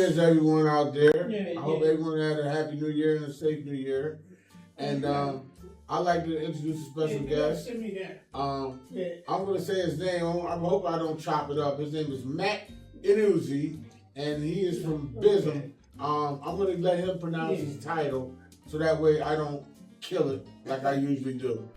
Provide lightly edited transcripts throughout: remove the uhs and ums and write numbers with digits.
Year's, everyone out there. I hope everyone had a happy New Year and a safe New Year. And I'd like to introduce a special guest. I'm going to say his name. I hope I don't chop it up. His name is Matt Inuzzi, and he is from BISOM. I'm going to let him pronounce his title so that way I don't kill it like I usually do.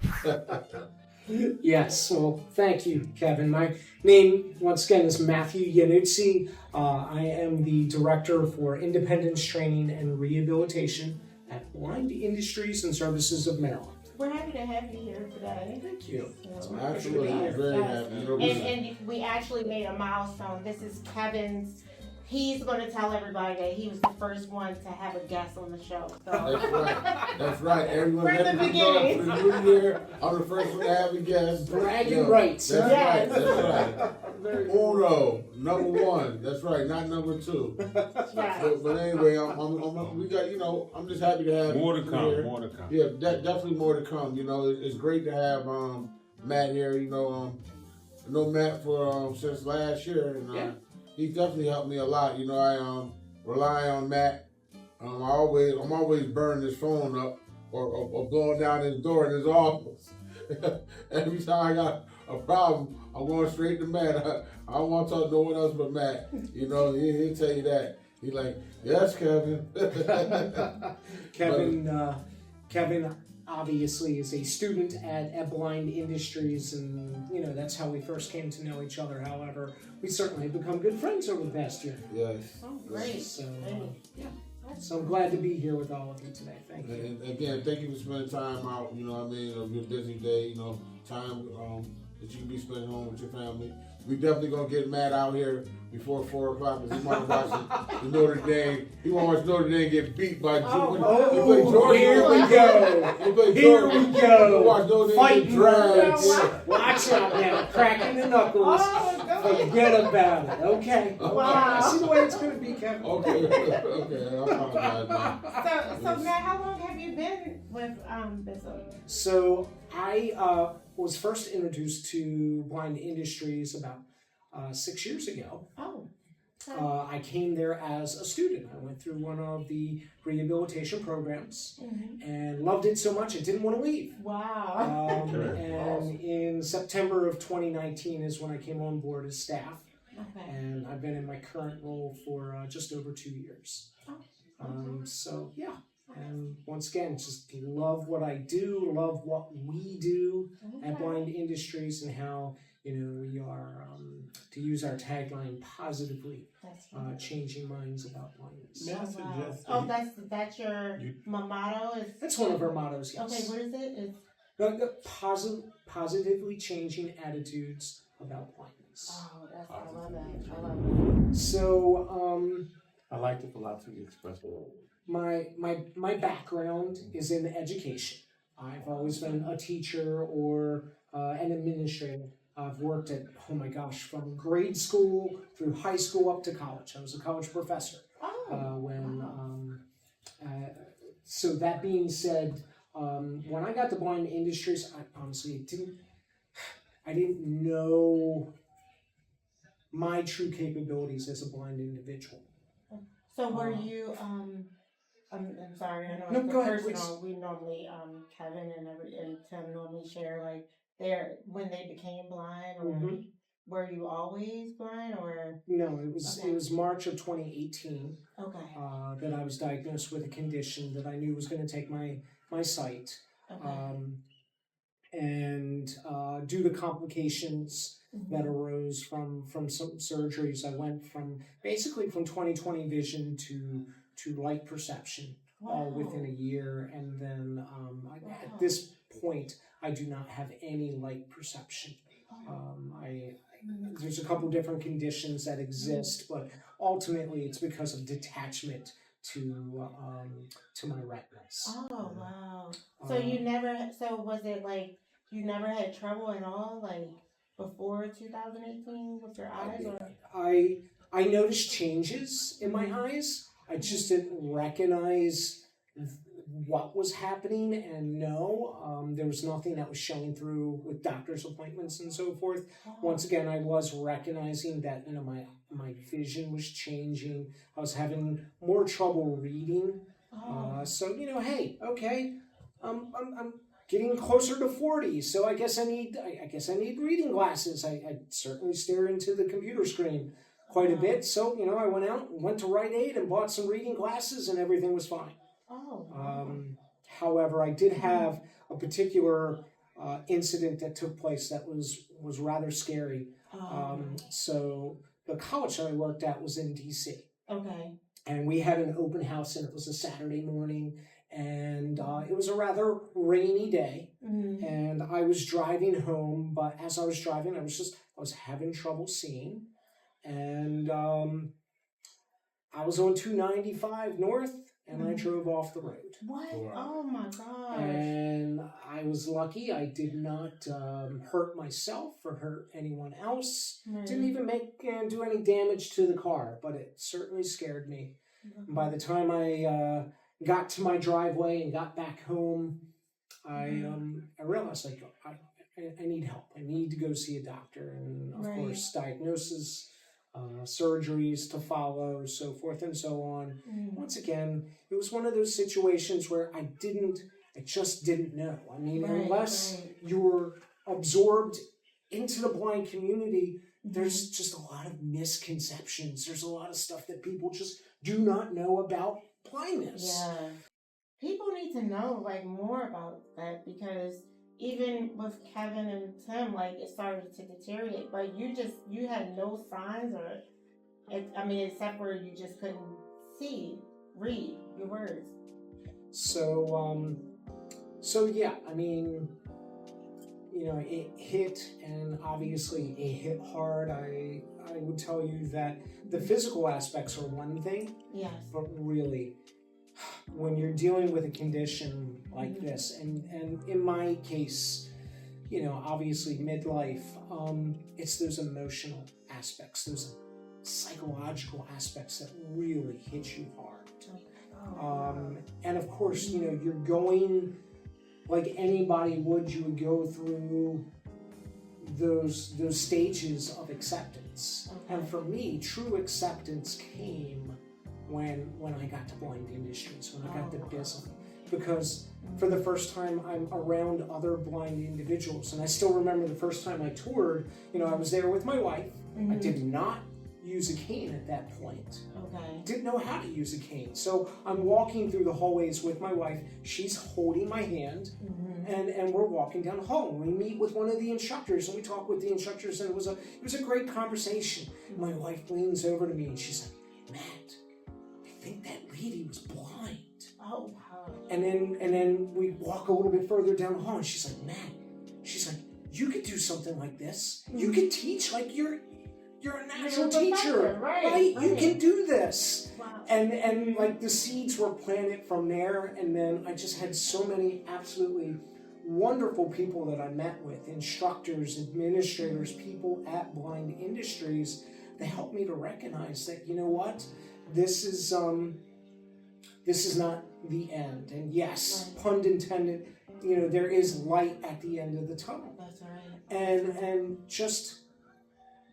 Yes, well, thank you, Kevin. My name, once again, is Matthew Yanuzzi. I am the Director for Independence Training and Rehabilitation at Blind Industries and Services of Maryland. We're happy to have you here today. Thank you. Absolutely, very happy. And we actually made a milestone. This is Kevin's. He's going to tell everybody that he was the first one to have a guest on the show. So. That's right. That's right. Everyone From the beginning. For the new year, I'm the first one to have a guest. Bragging rights. That's yes. right. That's right. Uno, number one. That's right. Not number two. That's right. But anyway, we got. I'm just happy to have more to come. Here. More to come. Yeah, definitely more to come. It's great to have Matt here. I know Matt for since last year, and he's definitely helped me a lot. I rely on Matt. I'm always burning his phone up or blowing down his door in his office. Every time I got a problem, I'm going straight to Matt. I don't want to talk to no one else but Matt. He'll tell you that. He's like, yes, Kevin. Kevin obviously is a student at Blind Industries, and that's how we first came to know each other. However, we certainly have become good friends over the past year. Yes. Oh, great. So so I'm glad to be here with all of you today. Thank you. And again, thank you for spending time out. Of your busy day. Time that you can be spending home with your family. We definitely gonna get Matt out here before 4 o'clock because he want to watch the Notre Dame. He want to watch Notre Dame get beat by Georgia. Here we go. Here we go. Watch Notre Dame Fighting get dragged. Watch out now. Cracking the knuckles. Forget about it. Okay. Wow. I see the way it's going to be, Kevin. Okay. I apologize, man. So Matt, how long have you been with BISOM? So I was first introduced to Blind Industries about 6 years ago. Oh. I came there as a student. I went through one of the rehabilitation programs and loved it so much I didn't want to leave. Wow. And in September of 2019 is when I came on board as staff. Okay. And I've been in my current role for just over 2 years. So yeah. And once again, just love what I do, love what we do at Blind Industries, and how we are, to use our tagline, positively changing minds about blindness. May I suggest? Oh, that's your motto? That's one of our mottos. Yes. Okay, what is it? Positively changing attitudes about blindness. Oh, I love that. I love that. So, I like the philosophy expressed. My background is in education. I've always been a teacher or an administrator. I've worked at, from grade school through high school up to college. I was a college professor. So that being said, when I got to Blind Industries, I honestly didn't know my true capabilities as a blind individual. So were you, I'm sorry, I know No, it's go ahead, personal. We normally, Kevin and Tim normally share when they became blind, or were you always blind, or? No, it was March of 2018 that I was diagnosed with a condition that I knew was going to take my sight. And due to complications that arose from some surgeries, I went from 20/20 vision to light perception all within a year, and then at this point I do not have any light perception. There's a couple different conditions that exist, but ultimately it's because of detachment to my retinas. Oh wow! So was it like you never had trouble at all, like before 2018 with your eyes? Or? I noticed changes in my eyes. I just didn't recognize what was happening, and there was nothing that was showing through with doctor's appointments and so forth. Once again, I was recognizing that my vision was changing. I was having more trouble reading. So hey, okay, I'm getting closer to 40, so I guess I need reading glasses. I certainly stare into the computer screen quite a bit. So I went to Rite Aid and bought some reading glasses, and everything was fine. However, I did have a particular incident that took place that was rather scary. So the college that I worked at was in DC. Okay. And we had an open house, and it was a Saturday morning, and it was a rather rainy day. Mm-hmm. And I was driving home, but as I was driving, I was having trouble seeing, and I was on 295 north, and I drove off the road. What? Oh my gosh. And I was lucky. I did not hurt myself or hurt anyone else. Right. Didn't even do any damage to the car, but it certainly scared me. Mm-hmm. By the time I got to my driveway and got back home, I realized I need help. I need to go see a doctor, and of course diagnosis, surgeries to follow, so forth and so on. Once again, it was one of those situations where I just didn't know. I mean, unless you're absorbed into the blind community, there's just a lot of misconceptions. There's a lot of stuff that people just do not know about blindness. Yeah. People need to know more about that, because even with Kevin and Tim, it started to deteriorate, but you had no signs except where you just couldn't read your words. So yeah, I mean, it hit, and obviously it hit hard. I would tell you that the physical aspects are one thing, yes, but really, when you're dealing with a condition like this, and in my case, obviously midlife, it's those emotional aspects, those psychological aspects that really hit you hard. And of course, you're going, like anybody would, you would go through those stages of acceptance. Okay. And for me, true acceptance came when I got to Blind Industries, when I got to BISOM, because for the first time I'm around other blind individuals. And I still remember the first time I toured, I was there with my wife. I did not use a cane at that point. Okay. Didn't know how to use a cane. So I'm walking through the hallways with my wife. She's holding my hand, and we're walking down the hall. And we meet with one of the instructors, and we talk with the instructors, and it was a great conversation. My wife leans over to me, and she's like, "Matt, I think that lady was blind." Oh wow. And then we walk a little bit further down the hall, and she's like, "Matt," "you could do something like this. You could teach like you're a natural teacher, right? You can do this." Wow. And like the seeds were planted from there, and then I just had so many absolutely wonderful people that I met with, instructors, administrators, people at Blind Industries, that helped me to recognize that, what, this is not the end. And yes, pun intended, there is light at the end of the tunnel. That's right. And just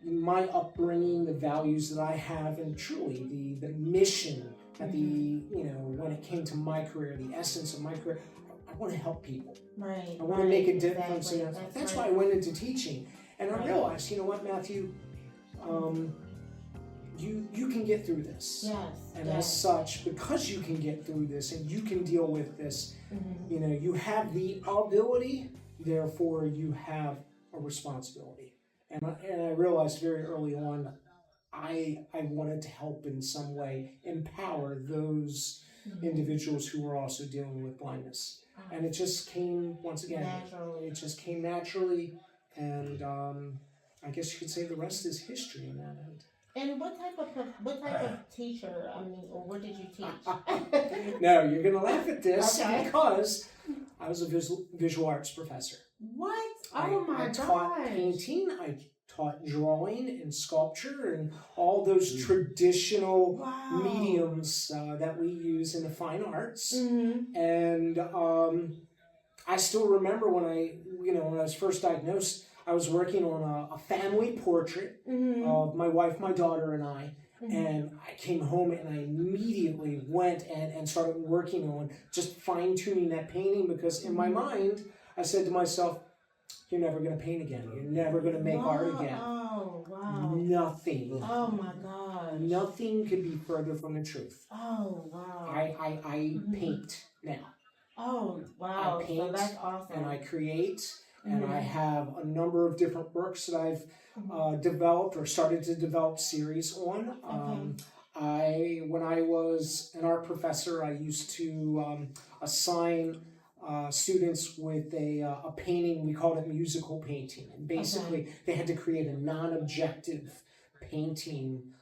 my upbringing, the values that I have, and truly the mission at when it came to my career, the essence of my career, I want to help people. Right. I want to make a difference. Exactly. That's why I went into teaching. And I realized, you know what, Matthew, you can get through this. Yes. And as such, because you can get through this and you can deal with this, you have the ability, therefore you have a responsibility. And I realized very early on, I wanted to help in some way, empower those individuals who were also dealing with blindness. And it just came, once again, it just came naturally. And I guess you could say the rest is history in that end. And what type of teacher, or what did you teach? No, you're going to laugh at this, Okay. Because I was a visual arts professor. What? Oh my I gosh. taught painting, I taught drawing and sculpture and all those traditional mediums that we use in the fine arts. And I still remember when I was first diagnosed, I was working on a family portrait of my wife, my daughter, and I. And I came home and I immediately went and started working on just fine-tuning that painting, because in my mind, I said to myself, you're never going to paint again. You're never going to make art again. Oh, wow. Nothing. Oh, my gosh. Nothing could be further from the truth. Oh, wow. I paint now. Oh, wow. I paint, so that's awesome. and I create, and I have a number of different works that I've developed or started to develop series on. When I was an art professor, I used to assign students with a painting. We called it musical painting, and basically they had to create a non-objective painting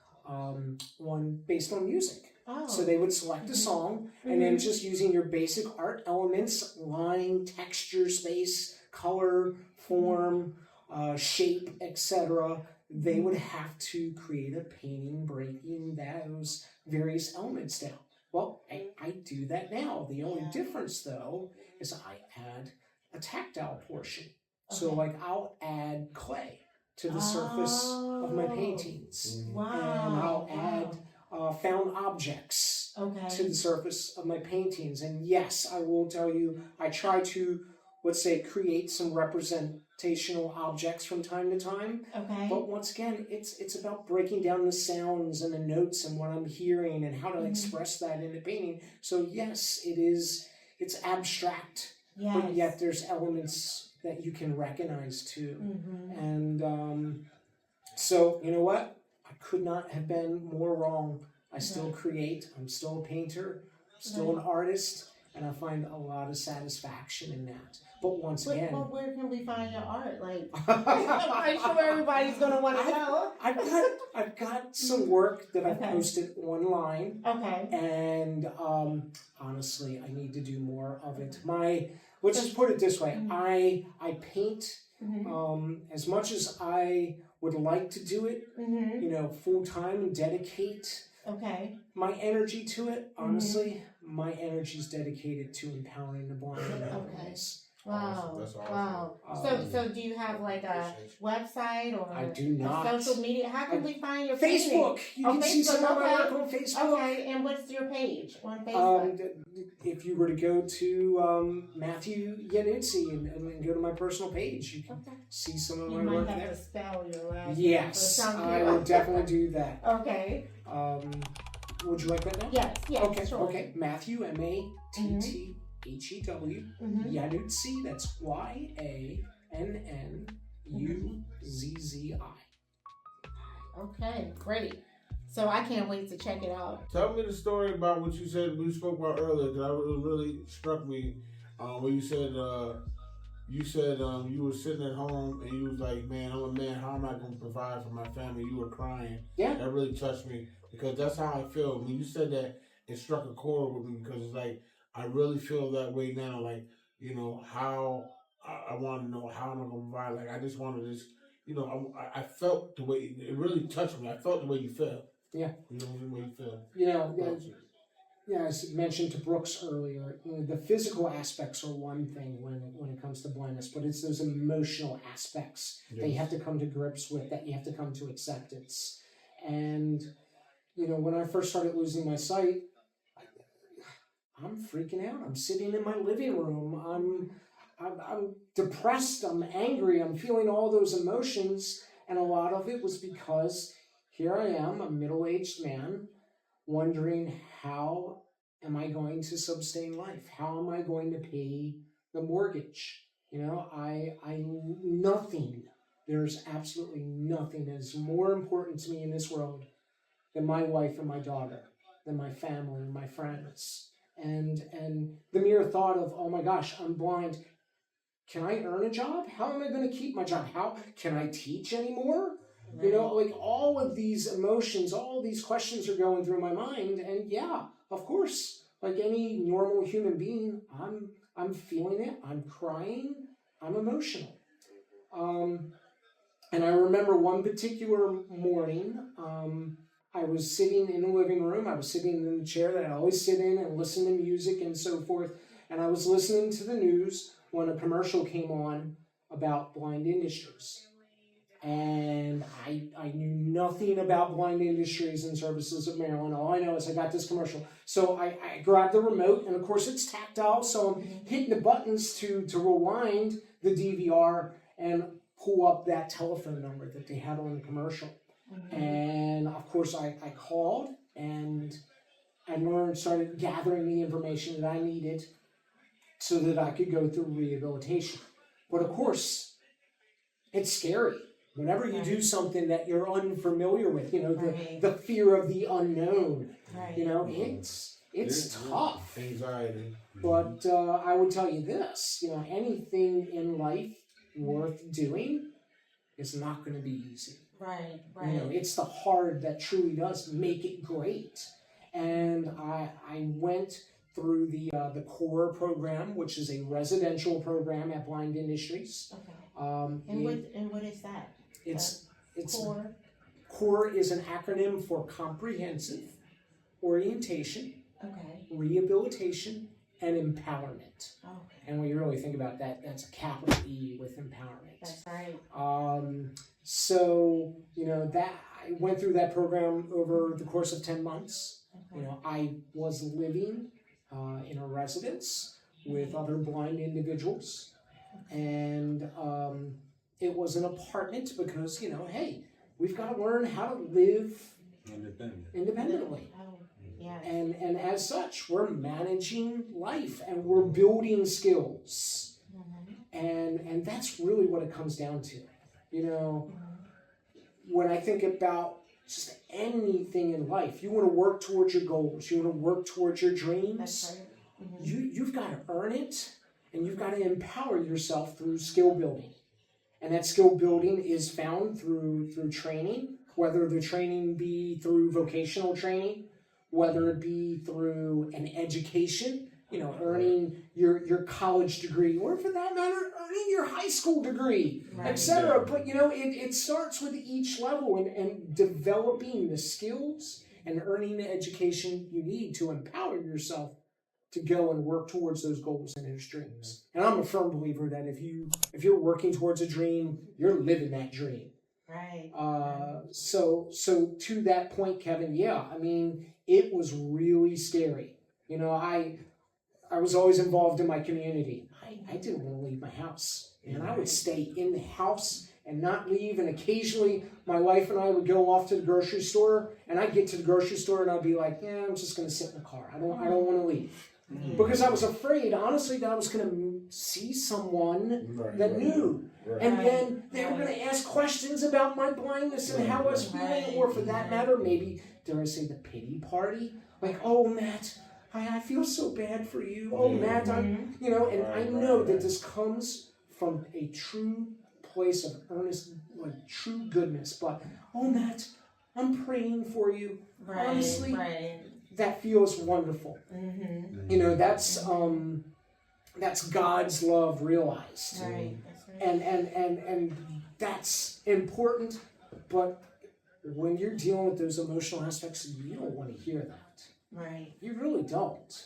based on music. Oh. So they would select a song, and then just using your basic art elements, line, texture, space, color, form, shape, etc., they would have to create a painting breaking those various elements down. Well, I do that now. The only difference, though, is I add a tactile portion. So, like, I'll add clay to the surface of my paintings. Wow. And I'll add found objects to the surface of my paintings. And yes, I will tell you, I try to, let's say, create some representational objects from time to time. But once again, it's about breaking down the sounds and the notes and what I'm hearing and how to express that in the painting. So yes, it's abstract, but yet there's elements that you can recognize too. And so, you know what? I could not have been more wrong. I still create. I'm still a painter. I'm still an artist. And I find a lot of satisfaction in that. But once again... But where can we find your art? Like, I'm sure everybody's going to want to know. I've got some work that I've posted online. And honestly, I need to do more of it. Let's just put it this way. I paint as much as I would like to do it, full time and dedicate my energy to it. Honestly, my energy is dedicated to empowering the blind and others. Wow. That's awesome. Wow. So do you have like a website or I do not. social media? How can we find your Facebook. You can see some of my work on Facebook. Okay, and what's your page on Facebook? If you were to go to Matthew Yanutzi and go to my personal page, you can see some of my work there. You might have to spell your last Yes, I will definitely do that. Okay. Would you like that now? Yes. Okay. Sure. Okay. Matthew, Matthew, Yanutzi. That's YANNUZZI. Okay, great. So I can't wait to check it out. Tell me the story about what you said we spoke about earlier, because it really struck me. When you said you were sitting at home and you was like, man, I'm a man, how am I going to provide for my family? You were crying. Yeah. That really touched me, because that's how I feel. When you said that, it struck a chord with me, because it's like, I really feel that way now. Like, how I want to know how am I going to provide. Like, I just wanted this, I felt the way, it really touched me. I felt the way you felt. Yeah. The way you feel. As mentioned to Brooks earlier, the physical aspects are one thing when it comes to blindness, but it's those emotional aspects that you have to come to grips with, that you have to come to acceptance. And, when I first started losing my sight, I'm freaking out. I'm sitting in my living room. I'm depressed. I'm angry. I'm feeling all those emotions. And a lot of it was because here I am, a middle-aged man, wondering how am I going to sustain life? How am I going to pay the mortgage? Nothing. There's absolutely nothing that is more important to me in this world than my wife and my daughter, than my family and my friends. And the mere thought of, oh my gosh, I'm blind. Can I earn a job? How am I going to keep my job? How can I teach anymore? All of these emotions, all these questions are going through my mind. And yeah, of course, like any normal human being, I'm feeling it. I'm crying. I'm emotional. And I remember one particular morning, I was sitting in the living room. I was sitting in the chair that I always sit in and listen to music and so forth. And I was listening to the news when a commercial came on about blind industries. And I knew nothing about blind industries and services of Maryland. All I know is I got this commercial. So I grabbed the remote, and of course it's tactile, so I'm hitting the buttons to rewind the DVR and pull up that telephone number that they had on the commercial. And of course I called, and I started gathering the information that I needed so that I could go through rehabilitation. But of course, it's scary. Whenever you do something that you're unfamiliar with, the fear of the unknown, it's tough. Anxiety. But I would tell you this, anything in life worth doing is not going to be easy. Right. It's the hard that truly does make it great. And I went through the core program, which is a residential program at Blind Industries. Okay. And what is that? It's core. CORE is an acronym for Comprehensive Orientation, Rehabilitation, and Empowerment. Okay. And when you really think about that, that's a capital E with empowerment. That's right. So that I went through that program over the course of 10 months. Okay. I was living in a residence with other blind individuals, and it was an apartment because, hey, we've got to learn how to live independently. Oh, yes. And as such, we're managing life and we're building skills. And that's really what it comes down to. When I think about just anything in life, you want to work towards your goals, you want to work towards your dreams. That's right. You've got to earn it, and you've got to empower yourself through skill building. And that skill building is found through training, whether the training be through vocational training, whether it be through an education, earning your college degree, or for that matter, earning your high school degree, etc. But, it starts with each level and developing the skills and earning the education you need to empower yourself to go and work towards those goals and those dreams. And I'm a firm believer that if you're working towards a dream, you're living that dream. Right. So to that point, Kevin, it was really scary. I was always involved in my community. I didn't want to leave my house. And I would stay in the house and not leave. And occasionally my wife and I would go off to the grocery store, and I'd get to the grocery store and I'd be like, I'm just going to sit in the car. I don't want to leave. Because I was afraid, honestly, that I was going to see someone that knew. And then they were going to ask questions about my blindness and how I was feeling, or for that matter, maybe, dare I say, the pity party? Like, oh, Matt, I feel so bad for you. Oh, Matt, and I know that this comes from a true place of earnest, true goodness. But, oh, Matt, I'm praying for you. Honestly, that feels wonderful. That's God's love realized. Right. And that's important, but when you're dealing with those emotional aspects, you don't want to hear that. Right. You really don't.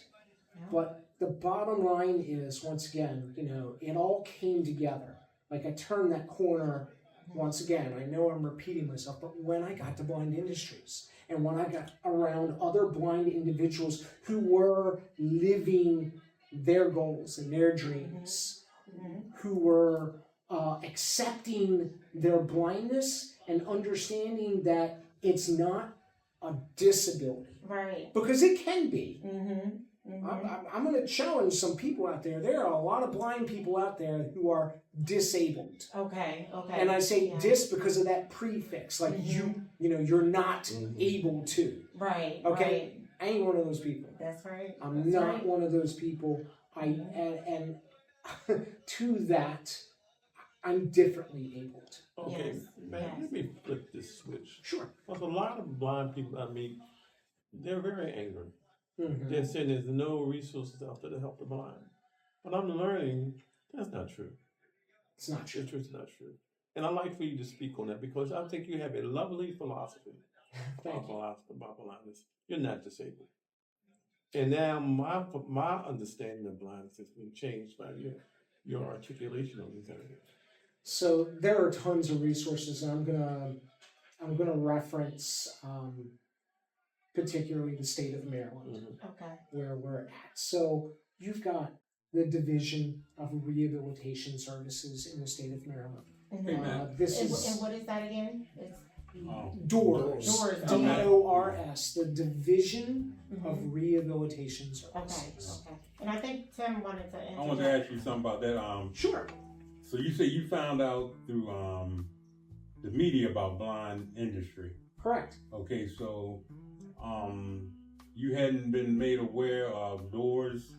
Yeah. But the bottom line is, once again, it all came together. Like, I turned that corner once again. I know I'm repeating myself, but when I got to Blind Industries, and when I got around other blind individuals who were living their goals and their dreams, who were accepting their blindness and understanding that it's not a disability. Right. Because it can be. I'm going to challenge some people out there. There are a lot of blind people out there who are disabled. Okay. And I say dis because of that prefix, like you're not able to. Right. Okay. Right. I ain't one of those people. That's right. I'm not one of those people. And to that, I'm differently abled. Okay, Yes. man, Yes. let me flip this switch. Sure. Because a lot of blind people I meet, they're very angry. They're saying there's no resources out there to help the blind. But I'm learning that's not true. It's not true. It's not true. And I'd like for you to speak on that, because I think you have a lovely philosophy about blindness. You're not disabled. And now my understanding of blindness has been changed by your articulation on this area. So there are tons of resources, and I'm gonna reference particularly the state of Maryland, Okay. where we're at. So you've got the Division of Rehabilitation Services in the state of Maryland. This And, is and what is that again? It's DOORS. Doors. DORS, the Division Mhm. of Rehabilitation Okay. Services. Okay. And I think Tim wanted to. I want to ask you something about that. Sure. So you say you found out through the media about blind industry. Correct. Okay, so you hadn't been made aware of doors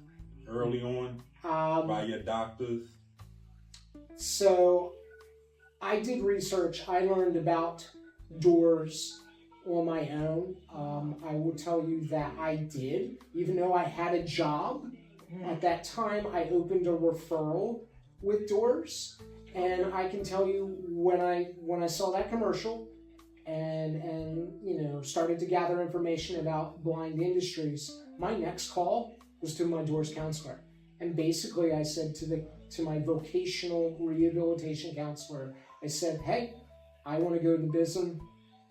early on by your doctors. So I did research. I learned about doors on my own. I will tell you that I did, even though I had a job at that time. I opened a referral with doors, and I can tell you when I saw that commercial and started to gather information about blind industries, my next call was to my doors counselor, and basically I said to my vocational rehabilitation counselor, I said, hey, I want to go to BISOM.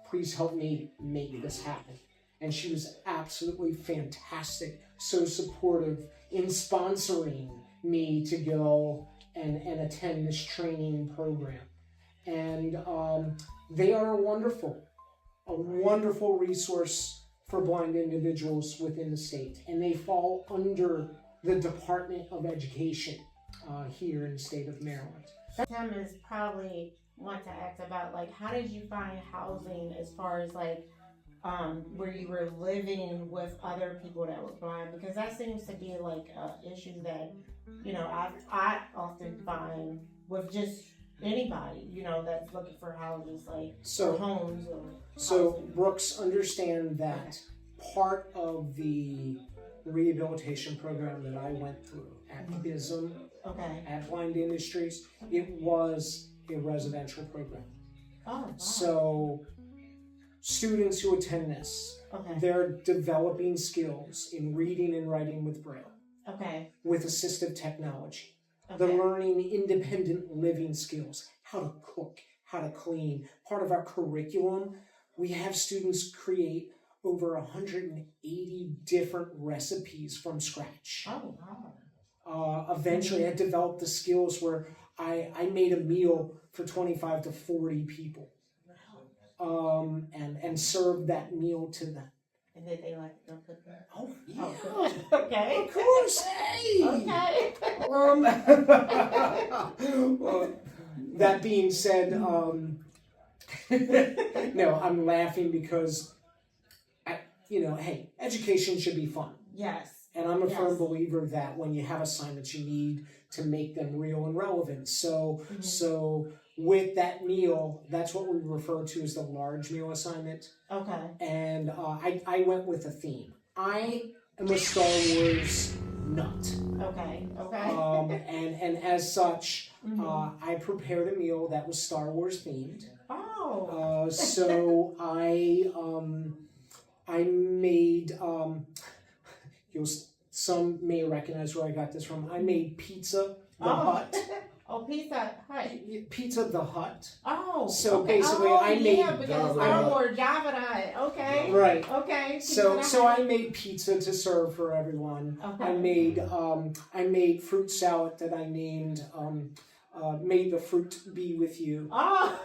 Please help me make this happen. And she was absolutely fantastic, so supportive in sponsoring me to go and attend this training program. And they are a wonderful resource for blind individuals within the state. And they fall under the Department of Education here in the state of Maryland. Tim is probably want to ask about like how did you find housing as far as like where you were living with other people that were blind, because that seems to be like an issue that I often find with just anybody that's looking for houses, like or homes or housing. Brooks, understand that part of the rehabilitation program that I went through at BISOM, at Blind Industries, it was a residential program. Oh, wow. So students who attend this, they're developing skills in reading and writing with Braille, with assistive technology. They're learning independent living skills, how to cook, how to clean. Part of our curriculum, we have students create over 180 different recipes from scratch. Oh, wow. Eventually, I developed the skills where I made a meal for 25 to 40 people, and served that meal to them. And did they like to cook that? Oh, yeah. Oh, okay. Of course, hey! Okay. That being said, no, I'm laughing because, hey, education should be fun. Yes. And I'm a firm believer that when you have assignments, you need to make them real and relevant. So with that meal, that's what we refer to as the large meal assignment. Okay. And I went with a theme. I am a Star Wars nut. Okay. And as such, I prepared a meal that was Star Wars themed. Oh. So I made some may recognize where I got this from. I made Pizza the Hut. Oh, Pizza Hut. Pizza the Hut. Oh. So basically, I made because Star Wars Jabba the Hutt. Okay. Right. Okay. So I made pizza to serve for everyone. Okay. I made fruit salad that I named "May the Fruit Be With You." Oh.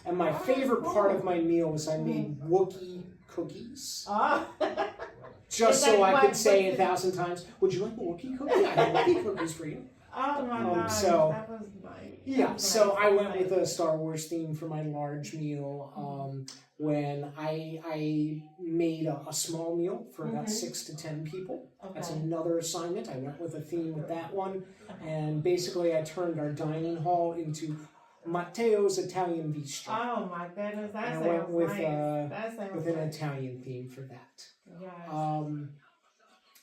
And my favorite part of my meal was I made Wookiee cookies. Oh. Just so I could say 1,000 times, would you like a Wookiee cookie? I have Wookiee cookies for you. Oh my God. So, that was nice. Yeah, so I went with a Star Wars theme for my large meal. When I made a small meal for about 6 to 10 people. Okay. That's another assignment. I went with a theme with that one. Okay. And basically I turned our dining hall into Matteo's Italian Bistro. Oh my goodness, that sounds I went with, nice. with an Italian theme for that. Yes.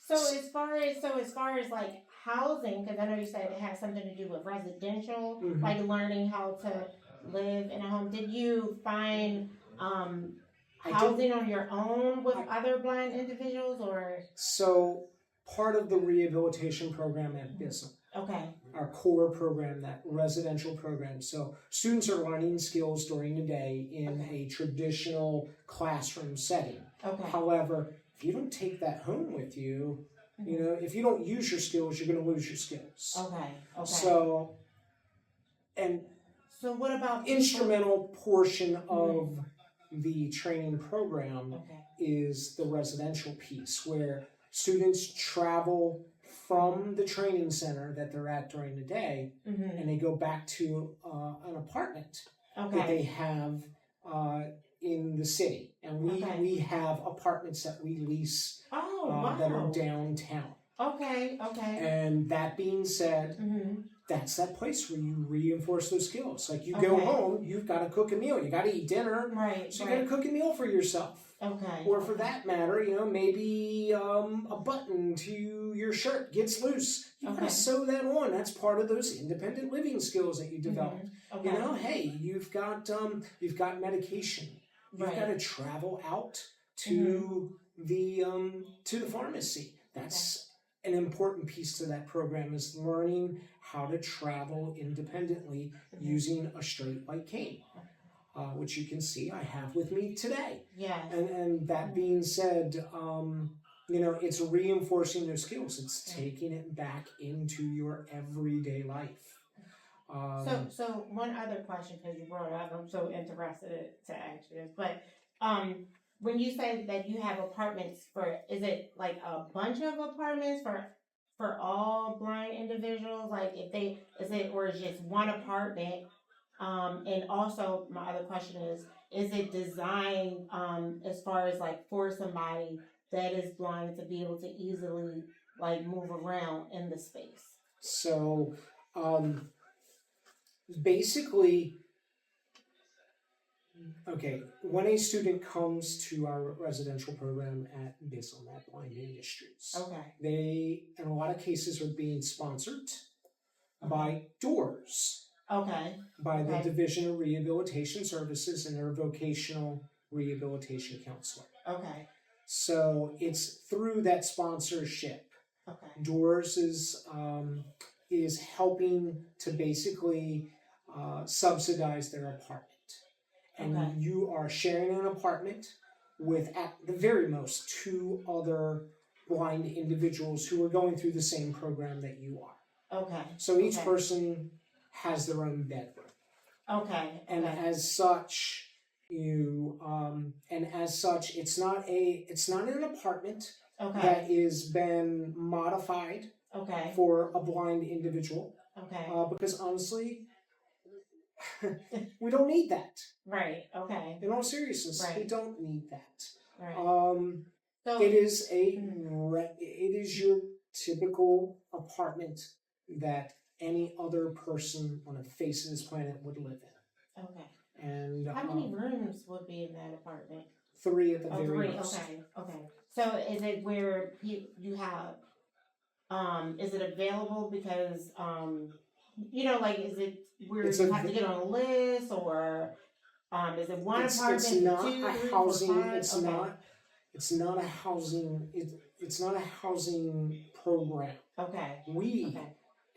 So as far as like housing, because I know you said it has something to do with residential, like learning how to live in a home. Did you find housing on your own with other blind individuals, or? So part of the rehabilitation program at BISOM, Okay. Our core program, that residential program. So students are learning skills during the day in a traditional classroom setting. Okay. However, if you don't take that home with you, you know, if you don't use your skills, you're going to lose your skills. Okay. Okay. So, and so what about instrumental portion of the training program is the residential piece, where students travel from the training center that they're at during the day, and they go back to an apartment that they have in the city. And we have apartments that we lease that are downtown. Okay. And that being said, that's that place where you reinforce those skills. Like you go home, you've got to cook a meal, you got to eat dinner, right? So you got to cook a meal for yourself. Okay. Or for that matter, you know, maybe a button to your shirt gets loose. You got to sew that on. That's part of those independent living skills that you develop. You know, hey, you've got medication. You've got to travel out to the pharmacy. That's an important piece to that program, is learning how to travel independently using a straight white cane, which you can see I have with me today. Yes. And that being said, you know, it's reinforcing those skills. It's taking it back into your everyday life. So one other question, because you brought it up, I'm so interested to ask you this, but when you say that you have apartments is it like a bunch of apartments for all blind individuals? Like or is just one apartment? And also my other question is it designed as far as like for somebody that is blind to be able to easily like move around in the space? So basically, okay, when a student comes to our residential program at BISOM, at Blind Industries, they, in a lot of cases, are being sponsored by DOORS, by the Division of Rehabilitation Services and their vocational rehabilitation counselor. So it's through that sponsorship. DOORS is helping to basically subsidize their apartment. And you are sharing an apartment with, at the very most, 2 other blind individuals who are going through the same program that you are. So each person has their own bedroom. And as such, it's not an apartment that is been modified for a blind individual. Because honestly, we don't need that. In all seriousness, we don't need that. So it is your typical apartment that any other person on the face of this planet would live in. And how many rooms would be in that apartment? 3 at the very most. So is it where you have is it available because you know, like, is it where you have to get on a list, or is it one apartment? It's not 2, a 3, housing. 4, 5? It's not a housing. It's not a housing program. We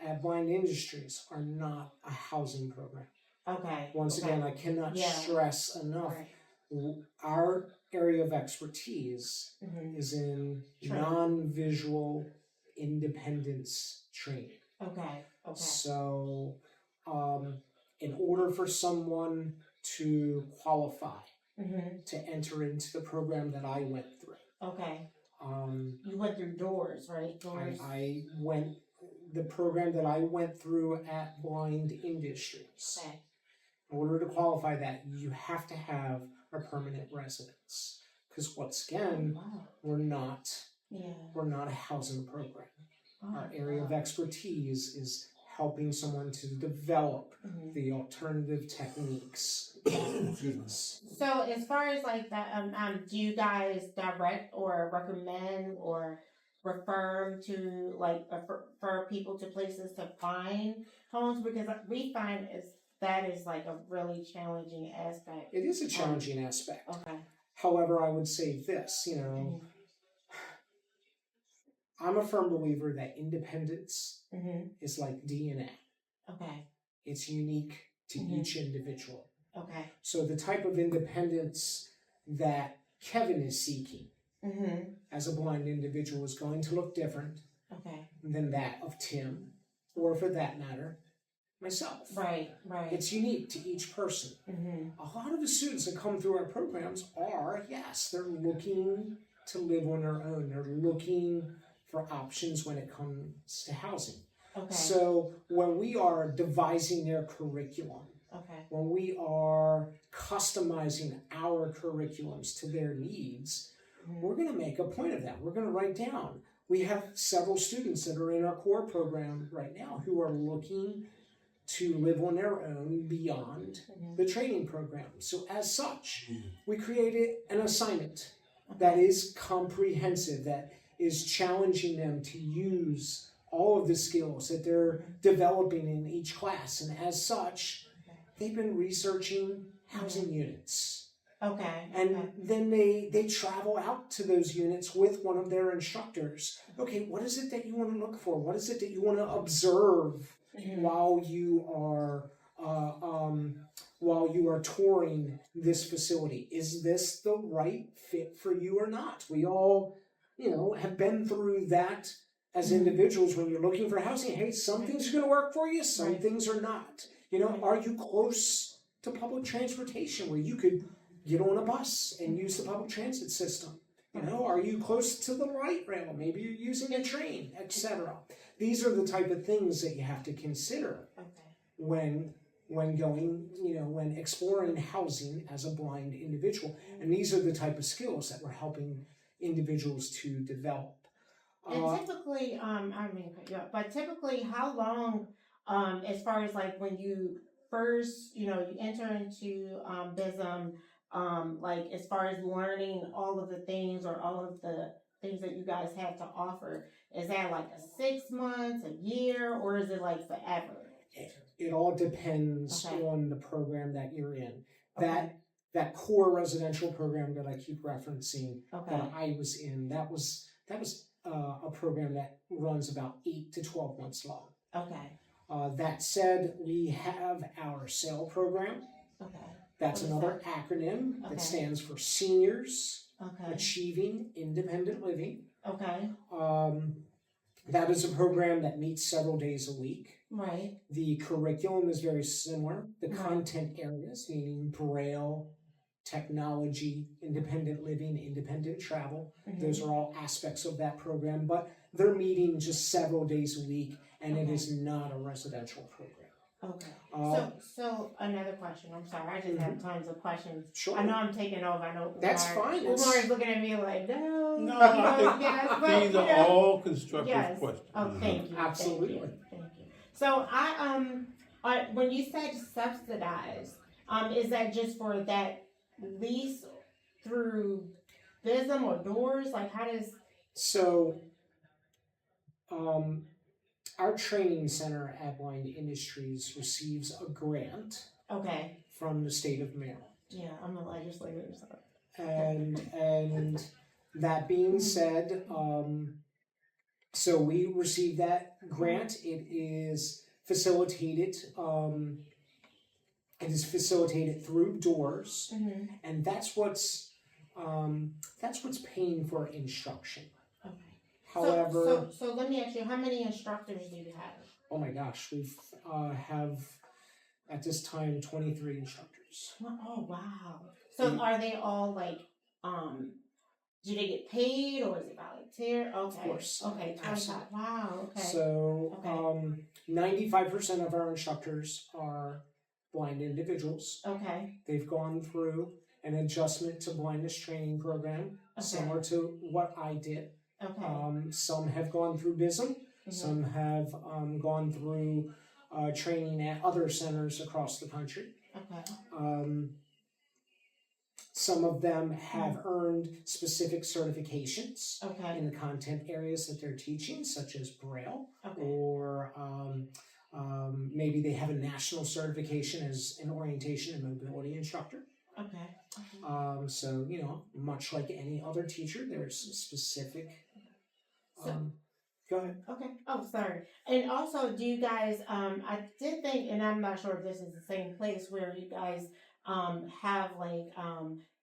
at Blind Industries are not a housing program. Once again, I cannot stress enough. Our area of expertise is in non-visual independence training. So, in order for someone to qualify to enter into the program that I went through, you went through DOORS, right? DOORS. I went the program that I went through at Blind Industries. In order to qualify that, you have to have a permanent residence. Because once again, we're not a housing program. Our area of expertise is helping someone to develop the alternative techniques. So as far as like that, do you guys direct or recommend or refer to refer people to places to find homes? Because we find that is like a really challenging aspect. It is a challenging aspect. However, I would say this, you know, I'm a firm believer that independence is like DNA. Okay. It's unique to each individual. Okay. So the type of independence that Kevin is seeking as a blind individual is going to look different than that of Tim, or for that matter, myself. Right. It's unique to each person. A lot of the students that come through our programs are, yes, they're looking to live on their own. They're looking for options when it comes to housing. Okay. So when we are devising their curriculum, when we are customizing our curriculums to their needs, we're going to make a point of that. We're going to write down. We have several students that are in our core program right now who are looking to live on their own beyond the training program. So as such, we created an assignment that is comprehensive, that is challenging them to use all of the skills that they're developing in each class. And as such, they've been researching housing units. And then they travel out to those units with one of their instructors. Okay, what is it that you want to look for? What is it that you want to observe while you are touring this facility? Is this the right fit for you or not? We all, have been through that as individuals when you're looking for housing. Hey, some things are going to work for you, some things are not. Are you close to public transportation where you could get on a bus and use the public transit system? Are you close to the light rail? Maybe you're using a train, etc. These are the type of things that you have to consider when going, when exploring housing as a blind individual. And these are the type of skills that we're helping individuals to develop. And typically, but typically, how long, as far as like when you first, you enter into BISOM, like as far as learning all of the things or all of the things that you guys have to offer, is that like a 6 months, a year, or is it like forever? It all depends on the program that you're in. That core residential program that I keep referencing that I was in, that was a program that runs about 8 to 12 months long. That said, we have our SAIL program. That's another acronym that stands for Seniors Achieving Independent Living. That is a program that meets several days a week. The curriculum is very similar. The content areas, meaning Braille, technology, independent living, independent travel, those are all aspects of that program, but they're meeting just several days a week, and it is not a residential program. So another question. I'm sorry, I just have tons of questions. Sure. I know I'm taking over. I know that's fine. Umar is looking at me like, no. I think these are all constructive questions. Oh, thank you. Absolutely. Thank you. So when you said subsidized, is that just for that lease through BISOM or doors? Like, how does? So, our training center at Blind Industries receives a grant from the state of Maryland. Yeah, I'm a legislator, so. And that being said, so we received that grant. It is facilitated. It is facilitated through doors, and that's what's paying for instruction. However, so let me ask you, how many instructors do you have? Oh my gosh, we have at this time 23 instructors. Oh wow! So are they all like, do they get paid or is it volunteer? Okay, of course. Okay, absolutely. Wow. Okay. So 95% of our instructors are blind individuals. They've gone through an adjustment to blindness training program, similar to what I did. Some have gone through BISOM. Some have gone through training at other centers across the country. Some of them have earned specific certifications in the content areas that they're teaching, such as Braille, or maybe they have a national certification as an orientation and mobility instructor. So, much like any other teacher, there's specific Go ahead. Okay. Oh, sorry. And also, do you guys? I did think, and I'm not sure if this is the same place where you guys have like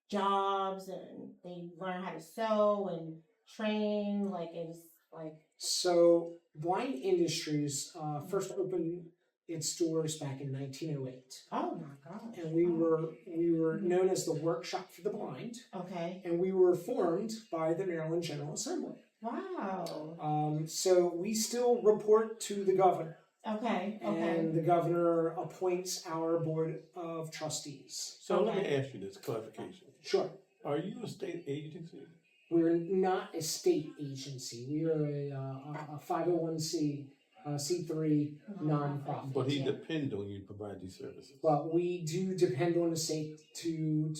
jobs and they learn how to sew and train. Like it's like. So Blind Industries first opened its doors back in 1908. Oh my gosh. And we were known as the Workshop for the Blind. Okay. And we were formed by the Maryland General Assembly. Wow. So we still report to the governor. Okay. And the governor appoints our board of trustees. So let me ask you this clarification. Sure. Are you a state agency? We're not a state agency. We are a 501c. C3 nonprofit. But he depends on you to provide these services. Well, we do depend on the state to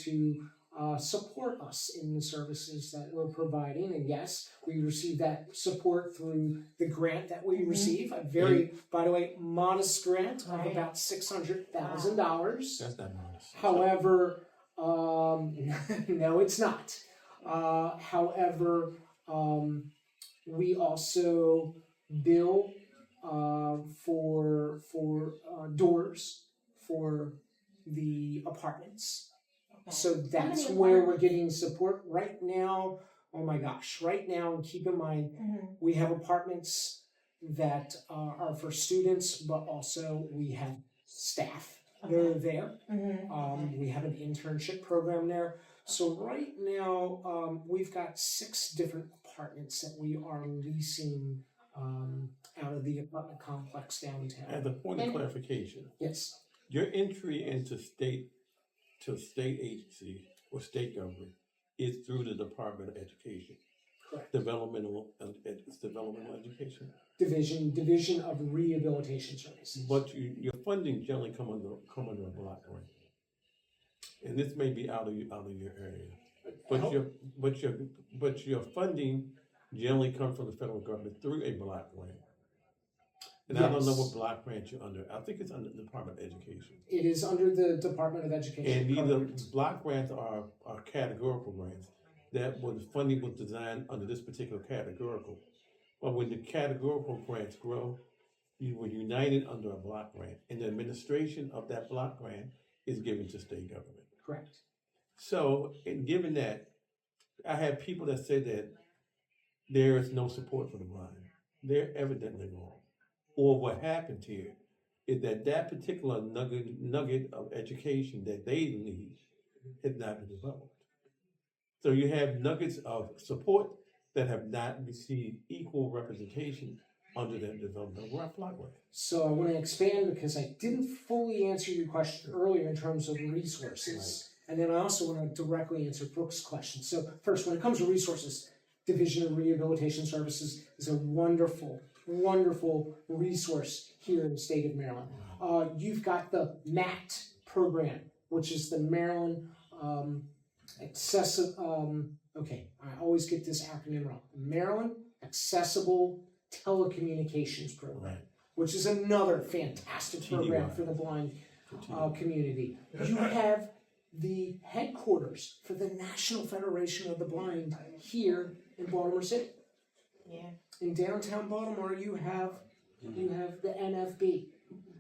support us in the services that we're providing, and yes, we receive that support through the grant that we receive. A very, by the way, modest grant of about $600,000. That's not modest. However, no, it's not. However, we also bill for doors for the apartments. Okay. So that's where we're getting support right now. Oh my gosh, right now, and keep in mind, we have apartments that are for students, but also we have staff that are there. We have an internship program there. So right now, we've got 6 different apartments that we are leasing out of the apartment complex downtown. As a point of clarification, Yes. your entry into state agency or state government is through the Department of Education. Correct. Developmental education. Division of Rehabilitation Services. But your funding generally come under a block grant, and this may be out of your area. But your funding generally comes from the federal government through a block grant. And I don't know what block grant you're under. I think it's under the Department of Education. It is under the Department of Education. And either block grants are categorical grants. That was funding was designed under this particular categorical. But when the categorical grants grow, you were united under a block grant. And the administration of that block grant is given to state government. Correct. So, given that, I have people that say that there is no support for the blind. They're evidently wrong. Or what happened here is that particular nugget of education that they need has not been developed. So you have nuggets of support that have not received equal representation under that development of block grant. So I want to expand because I didn't fully answer your question earlier in terms of resources. Right. And then I also want to directly answer Brooke's question. So first, when it comes to resources, Division of Rehabilitation Services is a wonderful resource here in the state of Maryland. You've got the MAT program, which is the Maryland I always get this acronym wrong. Maryland Accessible Telecommunications Program, which is another fantastic program for the blind community. You have the headquarters for the National Federation of the Blind here in Baltimore City. Yeah. In downtown Baltimore, you have the NFB,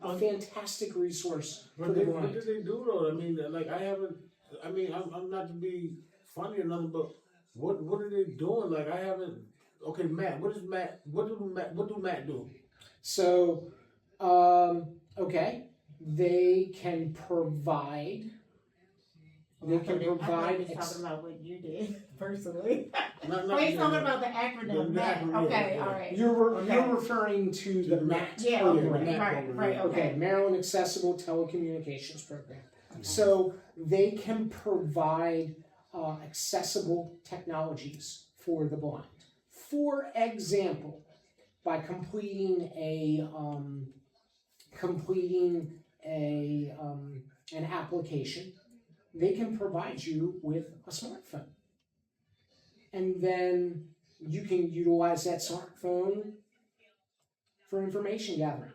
a fantastic resource for the blind. What do they do though? I mean, I'm not to be funny or nothing, but what are they doing? Like I haven't. Okay, Matt. What do Matt do? So, they can provide. They can provide. Talking about what you did personally. He's No, talking about the acronym MAT. Okay, all right. You're referring to the MAT program. Right. Okay. Maryland Accessible Telecommunications Program. So they can provide accessible technologies for the blind. For example, by completing an application, they can provide you with a smartphone. And then you can utilize that smartphone for information gathering,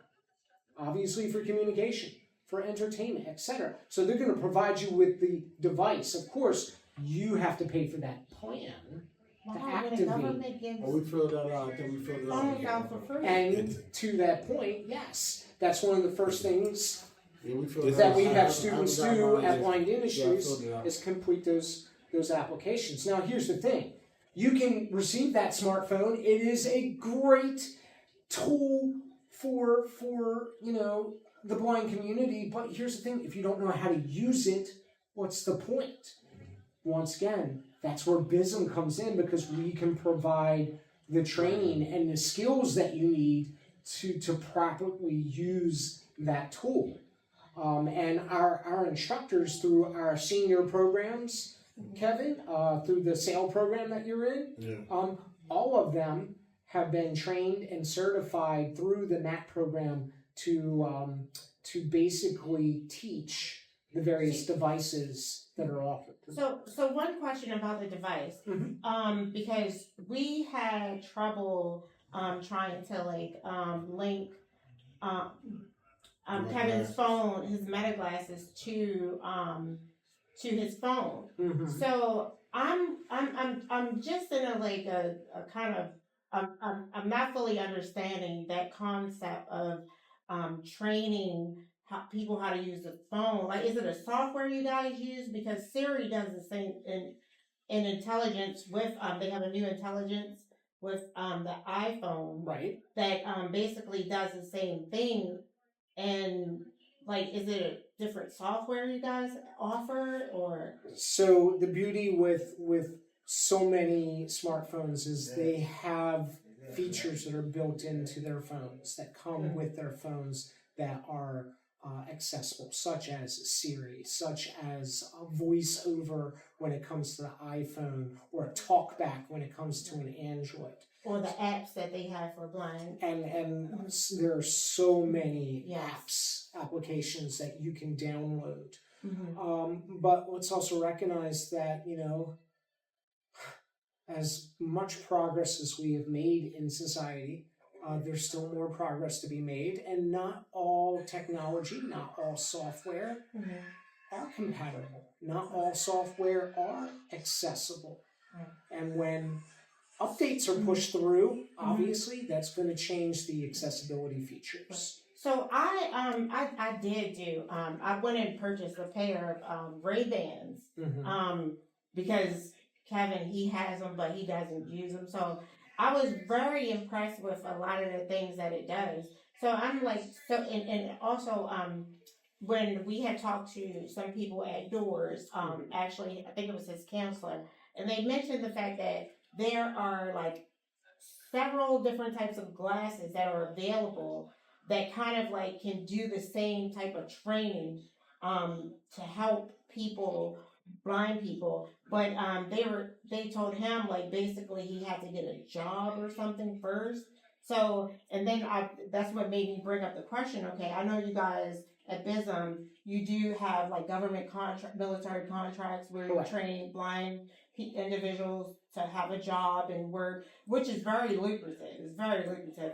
obviously for communication, for entertainment, etc. So they're going to provide you with the device. Of course, you have to pay for that plan, Wow, to when the activate. government gives Oh, we filled that out. I think we filled it phones out. out for free. And to that point, yes, that's one of the first things Yeah, we filled that out. we I have haven't students gotten do mine at yet. Blind Yeah, I Industries filled it out. is complete those applications. Now, here's the thing. You can receive that smartphone. It is a great tool for the blind community, but here's the thing. If you don't know how to use it, what's the point? Once again, that's where BISOM comes in, because we can provide the training and the skills that you need to properly use that tool. And our instructors through our senior programs, Kevin, through the SAIL program that you're in, Yeah. all of them have been trained and certified through the MAT program to basically teach the various devices that are offered. So one question about the device, because we had trouble trying to link Kevin's phone, his Meta glasses to his phone. Mm-hmm. So I'm just in a kind of I'm not fully understanding that concept of training people how to use the phone. Like, is it a software you guys use? Because Siri does the same in intelligence with they have a new intelligence with the iPhone, Right. that basically does the same thing. And like, is it a different software you guys offer, or? So the beauty with so many smartphones is they have features that are built into their phones that come with their phones that are accessible, such as Siri, such as a voiceover when it comes to the iPhone, or a talkback when it comes to an Android. Or the apps that they have for blind. And there are so many applications that you can download. But let's also recognize that, as much progress as we have made in society, there's still more progress to be made, and not all technology, not all software are compatible. Not all software are accessible. And when updates are pushed through, obviously, that's going to change the accessibility features. So I did do I went and purchased a pair of Ray-Bans because Kevin, he has them but he doesn't use them. So I was very impressed with a lot of the things that it does. So I'm like, and also when we had talked to some people at Doors, actually I think it was his counselor, and they mentioned the fact that there are like several different types of glasses that are available that kind of like can do the same type of training to help people, blind people, but they told him like basically he had to get a job or something first. So, and then that's what made me bring up the question. Okay, I know you guys at BISOM, you do have like government military contracts where you train blind individuals to have a job and work, which is very lucrative. It's very lucrative.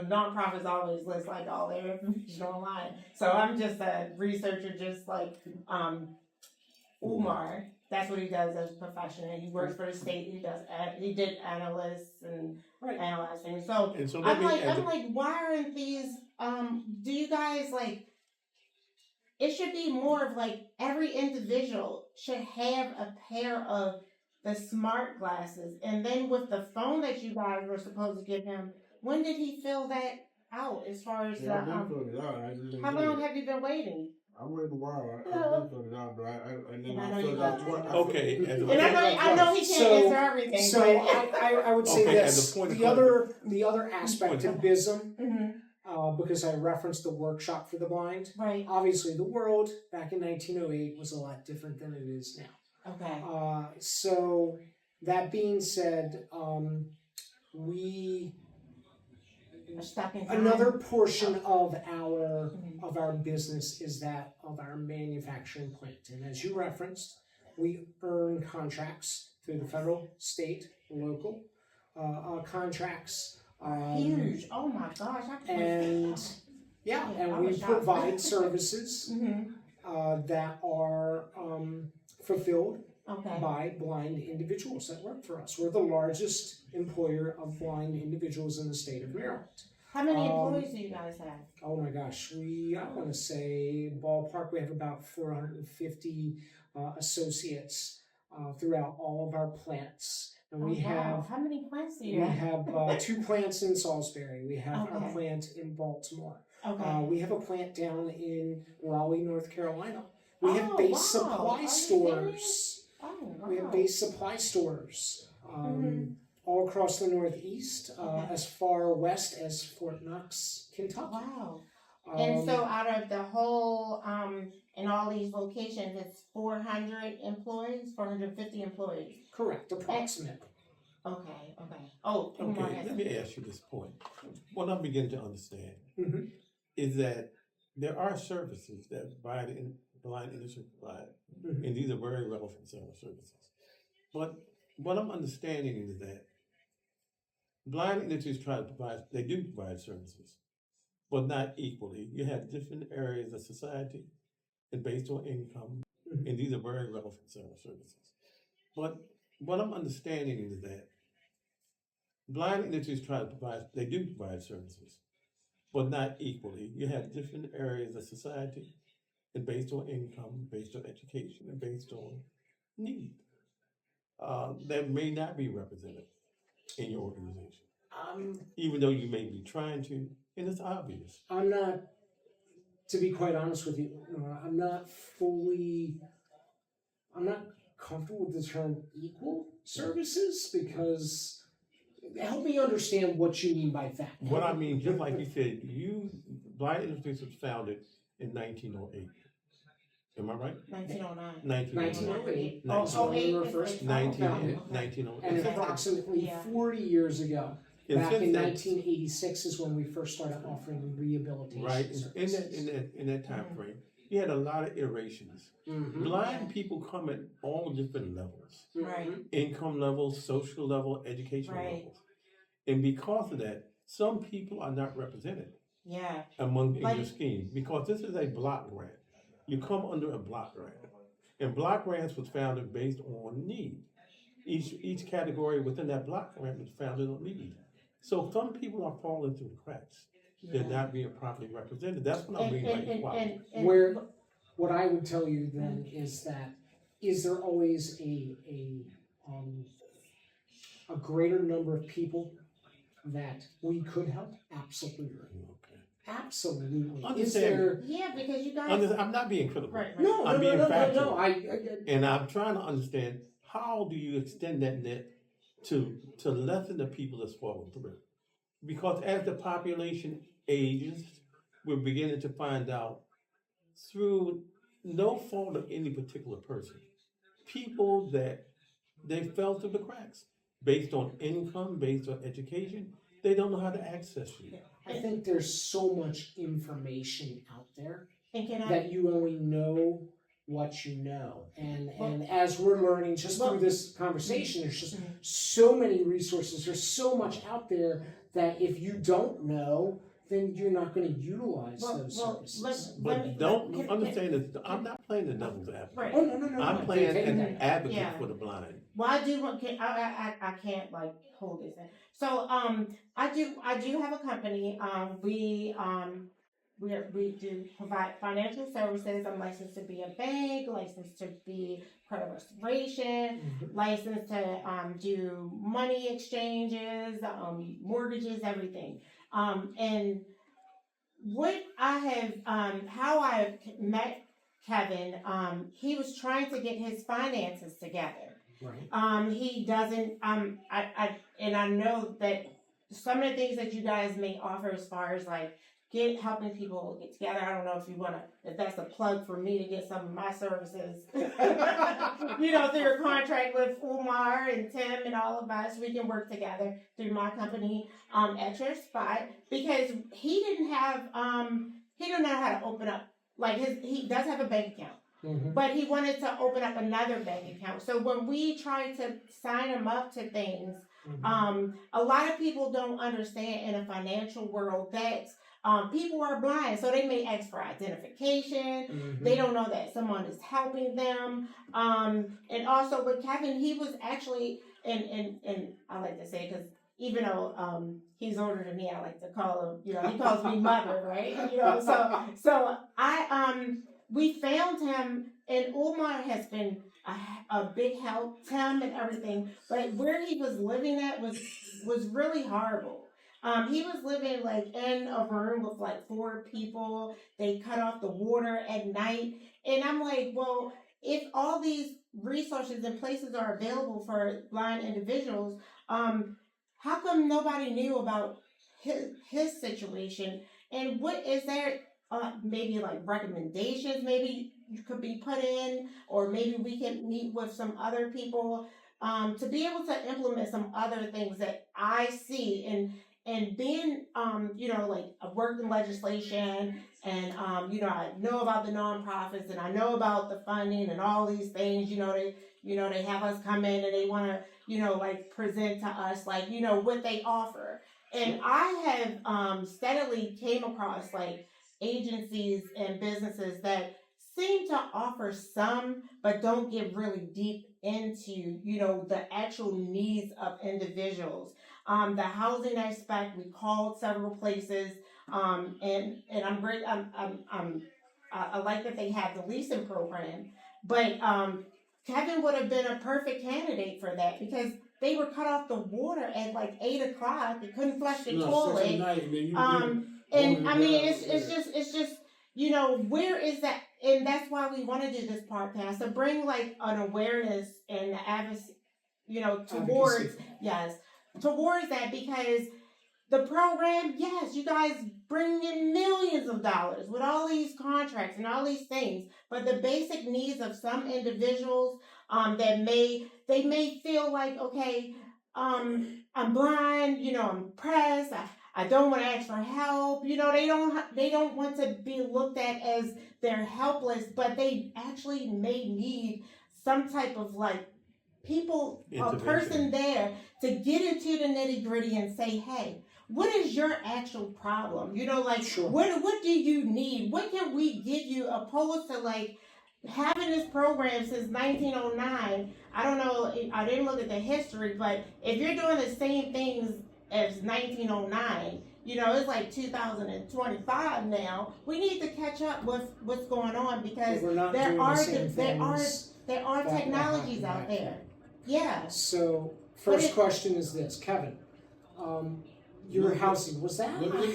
Nonprofits always list like all their information online. So I'm just a researcher, just like Umar. That's what he does as a profession. And he works for the state. He did analysts and analyzing. So I'm like, why aren't these? Do you guys like? It should be more of like every individual should have a pair of the smart glasses, and then with the phone that you guys were supposed to give him, when did he fill that out? As far as I didn't fill it out. how long have you been waiting? I waited a while. I didn't fill it out, but I filled out twice. Okay. And I know he can't answer everything. So I would say this. The other aspect of BISOM, because I referenced the workshop for the blind. Right. Obviously, the world back in 1908 was a lot different than it is now. Okay. So that being said, another portion of our business is that of our manufacturing plant, and as you referenced, we earn contracts through the federal, state, local contracts. Huge! Oh my gosh! And we provide services that are fulfilled Okay. by blind individuals that work for us. We're the largest employer of blind individuals in the state of Maryland. How many employees do you guys have? Oh my gosh, I want to say ballpark, we have about 450 associates throughout all of our plants. And we have, how many plants do we you have? have 2 plants in Salisbury. We have a Okay. plant in Baltimore. Okay. We have a plant down in Raleigh, North Carolina. We have Oh, base wow. supply Are you stores. Oh, wow. We have base supply stores all across the Northeast, as far west as Fort Knox, Kentucky. Wow. And so out of the whole, in all these locations, it's 400 employees, 450 employees. Correct, approximately. Okay, okay. Oh, Okay, let me ask you this point. What I'm beginning to understand Mhm. is that there are services that blind industry provide, Mhm. and these are very relevant services. But what I'm understanding is that blind industries they do provide services, but not equally. You have different areas of society, and based on income, Mhm. and these are very relevant services. But what I'm understanding is that blind industries they do provide services, but not equally. You have different areas of society, and based on income, based on education, and based on need, that may not be represented in your organization, even though you may be trying to, and it's obvious. I'm not, to be quite honest with you, I'm not comfortable with the term equal services, because help me understand what you mean by that. What I mean, just like you said, Blind Industries was founded in 1908. Am I right? 1909. 1908. Oh, So we were 08 first is- 1908. And approximately Yeah. 40 years ago, back since in then- 1986 is when we first started offering rehabilitation Right. services. In that time frame, you had a lot of iterations. Mhm. Blind people come at all different levels. Right. Income levels, social level, educational Right. levels. And because of that, some people are not represented Yeah. in Like- your scheme, because this is a block grant. You come under a block grant. And block grants was founded based on need. Each category within that block grant was founded on need. So some people are falling through the cracks. They're not being properly represented. That's what I mean by equality. What I would tell you then is that, is there always a greater number of people that we could help? Absolutely. Okay. Absolutely. Is Understand. there? Yeah, because you guys. I'm not being critical. Right. No, I'm being factual. I And I'm trying to understand, how do you extend that net to lessen the people that's falling through? Because as the population ages, we're beginning to find out, through no fault of any particular person, people that they fell through the cracks based on income, based on education. They don't know how to access you. I think there's so much information out there And can I? that you only know what you know. And as we're learning just through this conversation, there's just so many resources, there's so much out there that if you don't know, then you're not going to utilize those services. But don't understand this. I'm not playing the devil's advocate. Right. Oh, no. I'm playing an advocate Yeah. for the blind. Well, I do want. I can't like hold this in. So I do have a company. We do provide financial services. I'm licensed to be a bank, licensed to be credit restoration, licensed to do money exchanges, mortgages, everything. And what I have, how I met Kevin, he was trying to get his finances together. Right. He doesn't, I know that some of the things that you guys may offer as far as like helping people get together. I don't know if that's a plug for me to get some of my services, through your contract with Umar and Tim and all of us. We can work together through my company, at your spot, because he didn't know how to open up, he does have a bank account. But he wanted to open up another bank account. So when we tried to sign him up to things, a lot of people don't understand in a financial world that people are blind, so they may ask for identification. They don't know that someone is helping them. And also with Kevin, he was actually, and I like to say, because even though he's older than me, I like to call him, he calls me mother, right? So we found him, and Umar has been a big help, Tim and everything, but where he was living at was really horrible. He was living like in a room with like 4 people. They cut off the water at night. And I'm like, well, if all these resources and places are available for blind individuals, how come nobody knew about his situation? And what is there maybe like recommendations maybe you could be put in, or maybe we can meet with some other people to be able to implement some other things that I see and being, like I worked in legislation and, I know about the nonprofits and I know about the funding and all these things, they have us come in and they want to, present to us, what they offer. And I have steadily came across, agencies and businesses that seem to offer some, but don't get really deep into, the actual needs of individuals. The housing aspect, we called several places, and I'm great. I like that they have the leasing program, but Kevin would have been a perfect candidate for that because they were cut off the water at 8:00. They couldn't flush the toilet. And I mean, it's just where is that? And that's why we want to do this podcast, to bring an awareness and advocacy, towards that, because the program, yes, you guys bring in millions of dollars with all these contracts and all these things, but the basic needs of some individuals they may feel like, okay, I'm blind, I'm depressed, I don't want to ask for help, they don't want to be looked at as they're helpless, but they actually may need some type of a person there to get into the nitty gritty and say, hey, what is your actual problem? Sure. What do you need? What can we give you, opposed to having this program since 1909? I don't know, I didn't look at the history, but if you're doing the same things as 1909, it's 2025 now. We need to catch up with what's going on, because there are technologies out there. Yeah. So, first question is this, Kevin. Your housing, was that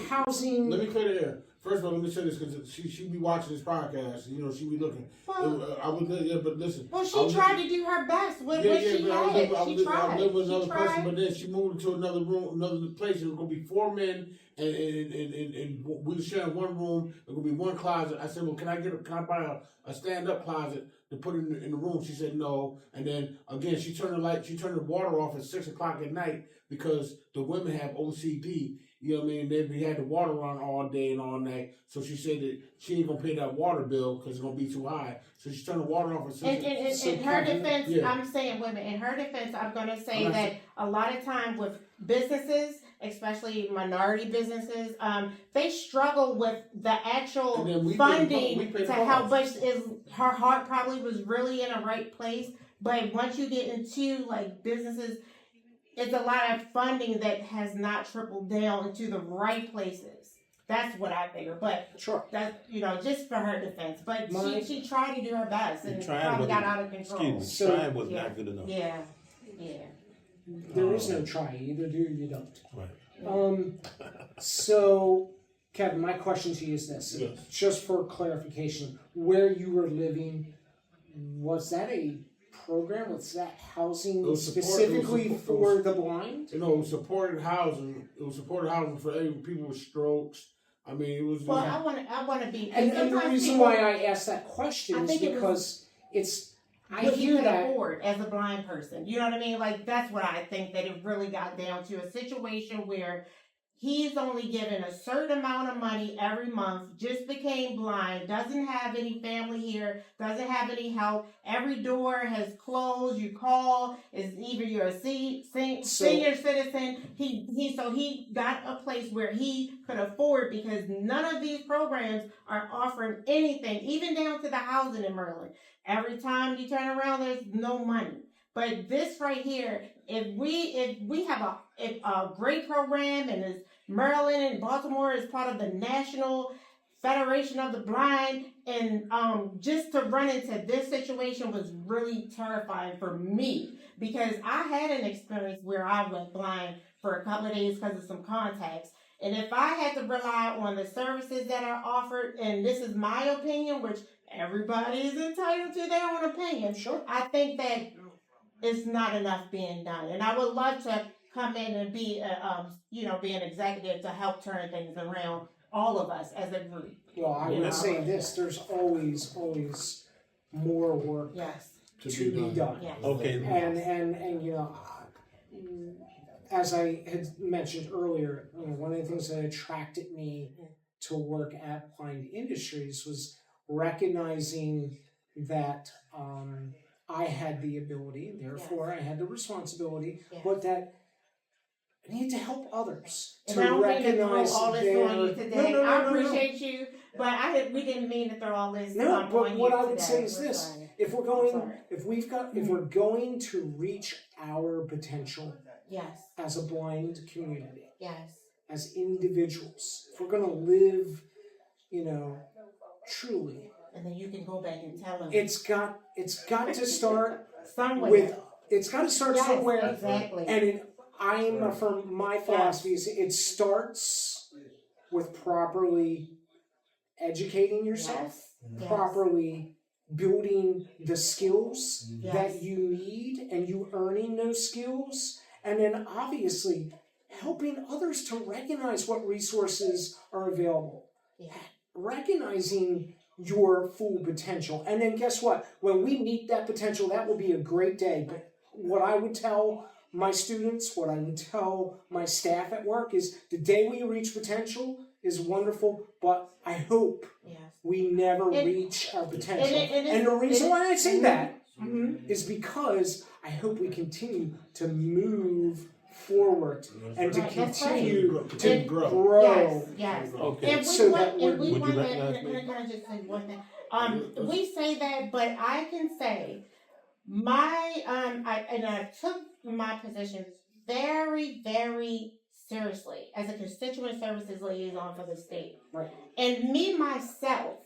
housing? Let me clear the air. First of all, let me say this, because she be watching this podcast, she be looking. But listen. Well, she tried to do her best with what she had. I live with another person, but then she moved into another room, another place. It was going to be 4 men, and we were sharing one room. It was going to be one closet. I said, well, can I buy a stand-up closet to put in the room? She said no. And then, again, she turned the water off at 6 o'clock at night because the women have OCD. You know what I mean? They had the water on all day and all night. So she said that she ain't going to pay that water bill because it's going to be too high. So she turned the water off at 6 In her defense, I'm saying women. In her defense, I'm going to say that a lot of time with businesses, especially minority businesses, they struggle with the actual funding to help. But her heart probably was really in the right place. But once you get into businesses, it's a lot of funding that has not trickled down into the right places. That's what I figure. But sure, that's just for her defense. But she tried to do her best and probably got out of control. Trying was not good enough. Yeah. There is no try. You either do or you don't. Right. So, Kevin, my question to you is this: just for clarification, where you were living, was that a program? Was that housing specifically for the blind? It was supported housing. It was supported housing for people with strokes. I mean, it was. Well, I want to be. And the reason why I asked that question is because I hear that afford as a blind person. You know what I mean? That's what I think, that it really got down to a situation where he's only given a certain amount of money every month, just became blind, doesn't have any family here, doesn't have any help. Every door has closed. You call, is either you're a senior citizen. He got a place where he could afford, because none of these programs are offering anything, even down to the housing in Maryland. Every time you turn around, there's no money. But this right here, if we have a great program, and as Maryland and Baltimore is part of the National Federation of the Blind, and just to run into this situation was really terrifying for me, because I had an experience where I went blind for a couple of days because of some contacts. And if I had to rely on the services that are offered, and this is my opinion, which everybody is entitled to their own opinion, Sure. I think that it's not enough being done. And I would love to come in and be be an executive to help turn things around, all of us as a group. Well, I would say this: there's always more work Yes. to be done. Yes. Okay. And as I had mentioned earlier, one of the things that attracted me to work at Blind Industries was recognizing that I had the ability, therefore I had the responsibility, but that I need to help others And to I don't mean to recognize throw all this their... on you today. I appreciate you, but we didn't mean to throw all this No, on but you what I would today. say is We're this: sorry. if we're going to reach our potential Yes. as a blind community, Yes. as individuals, if we're going to live, truly, And then you can go back and tell them. it's got to start somewhere. It's got to start Yes, somewhere. exactly. And my philosophy is it starts with properly educating yourself, Yes. properly building the skills Yes. that you need, and you earning those skills, and then obviously helping others to recognize what resources are available. Yeah. Recognizing your full potential. And then guess what? When we meet that potential, that will be a great day. But what I would tell my students, what I would tell my staff at work is the day we reach potential is wonderful, but I hope we never reach our potential. And the reason why I say that is because I hope we continue to move forward and to continue to grow. Yes. Okay. And So can I just say one thing? We say that, but I can say I took my position very, very seriously as a constituent services liaison for the state. Right. And me myself,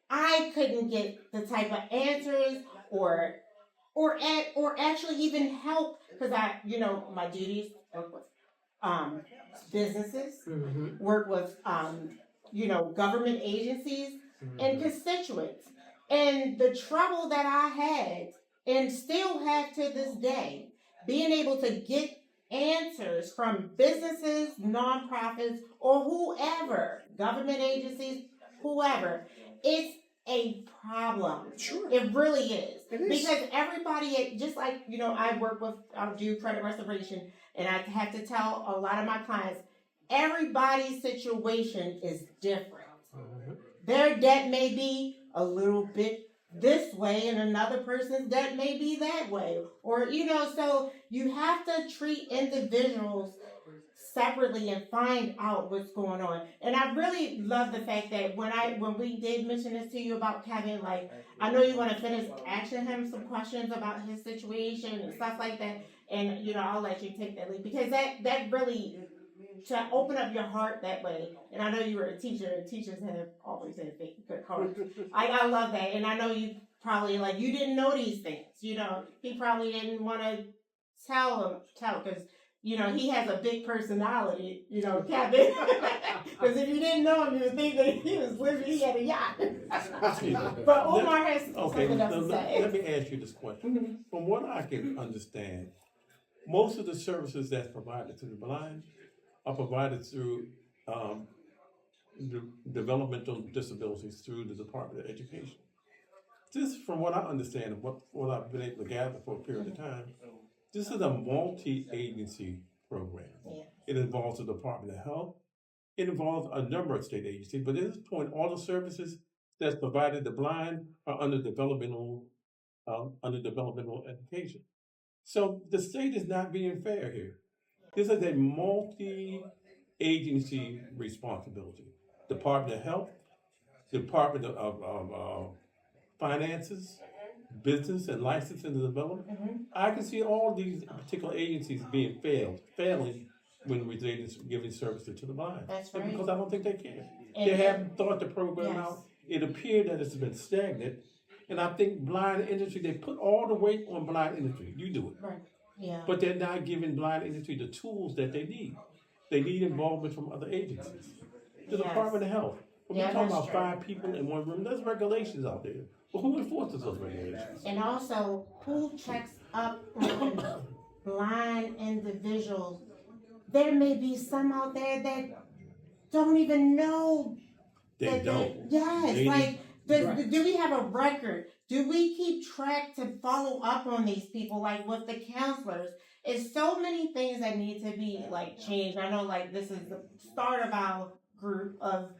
I couldn't get the type of answers or actually even help, because my duties work with businesses, work with government agencies and constituents. And the trouble that I had and still have to this day, being able to get answers from businesses, nonprofits, or whoever, government agencies, whoever, it's a problem. Sure. It really is. It is. Because everybody, just like, I do credit restoration, and I have to tell a lot of my clients, everybody's situation is different. Their debt may be a little bit this way, and another person's debt may be that way. Or, so you have to treat individuals separately and find out what's going on. And I really love the fact that when we did mention this to you about Kevin, I know you want to finish asking him some questions about his situation and stuff like that. And, I'll let you take that lead, because that really, to open up your heart that way. And I know you were a teacher, and teachers have always had good hearts. I love that. And I know you probably, you didn't know these things. He probably didn't want to tell, because, he has a big personality, Kevin. Because if you didn't know him, you would think that he had a yacht. But Omar has something else to say. Let me ask you this question. From what I can understand, most of the services that's provided to the blind are provided through developmental disabilities through the Department of Education. Just from what I understand and what I've been able to gather for a period of time, this is a multi-agency program. Yeah. It involves the Department of Health. It involves a number of state agencies, but at this point, all the services that's provided to blind are under developmental education. So the state is not being fair here. This is a multi-agency responsibility. Department of Health, Department of Finances, Business and Licensing and Development. I can see all these particular agencies being failing when we're giving services to the blind. That's right. Because I don't think they can. And They haven't thought the program yes. out. It appeared that it's been stagnant. And I think blind industry, they put all the weight on blind industry. You do it. Right. Yeah. But they're not giving blind industry the tools that they need. They need involvement from other agencies. The Yes. Department of Health. When Yeah, we're talking that's about true. 5 people in one room, there's regulations out there. But who enforces those regulations? And also, who checks up on blind individuals? There may be some out there that don't even know. They don't. Yes, They- like, do we have a record? Do we keep track to follow up on these people, like with the counselors? It's so many things that need to be, like, changed. I know, like, this is the start of our group of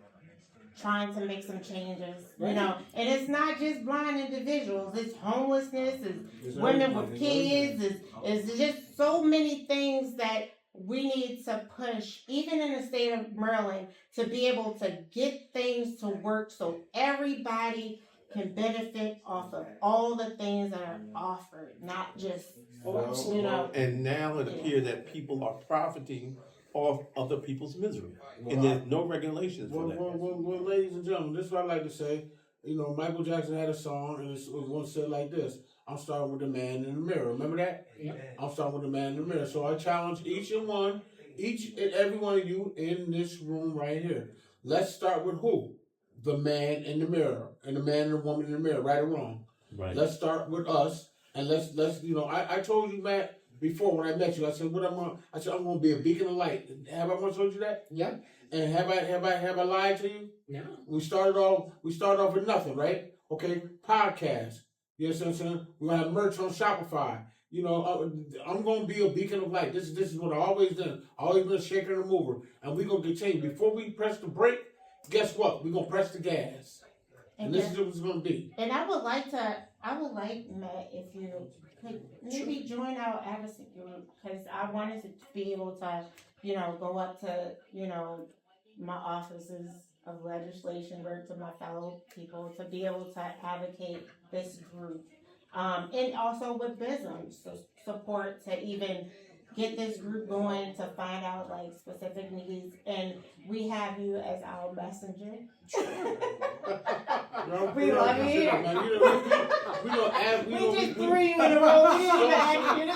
trying to make some changes, you know. And it's not just blind individuals. It's homelessness, it's women with kids, it's just so many things that we need to push, even in the state of Maryland, to be able to get things to work so everybody can benefit off of all the things that are offered, not just, you know. And now it appears that people are profiting off other people's misery. And there's no regulations for that. Well, ladies and gentlemen, this is what I like to say. You know, Michael Jackson had a song, and it was once said like this: I'm starting with the man in the mirror. Remember that? Yeah. I'm starting with the man in the mirror. So I challenge each and every one of you in this room right here. Let's start with who? The man in the mirror, and the man and the woman in the mirror, right or wrong. Right. Let's start with us, and let's you know. I told you, Matt, before when I met you, I said I'm gonna be a beacon of light. Have I once told you that? Yeah. And have I lied to you? No. We started off with nothing, right? Okay, podcast. You know what I'm saying? We're gonna have merch on Shopify. You know, I'm gonna be a beacon of light. This is what I always done. Always been a shaker and a mover, and we're gonna get changed. Before we press the brake, guess what? We're gonna press the gas, and this is what it's gonna be. And I would like Matt, if you could maybe join our advocacy group, because I wanted to be able to, you know, go up to, you know, my offices of legislation, work to my fellow people to be able to advocate this group. And also with BISOM, so support to even get this group going, to find out like specific needs, and we have you as our messenger. We love you here. We just three in a row. We didn't even ask you to.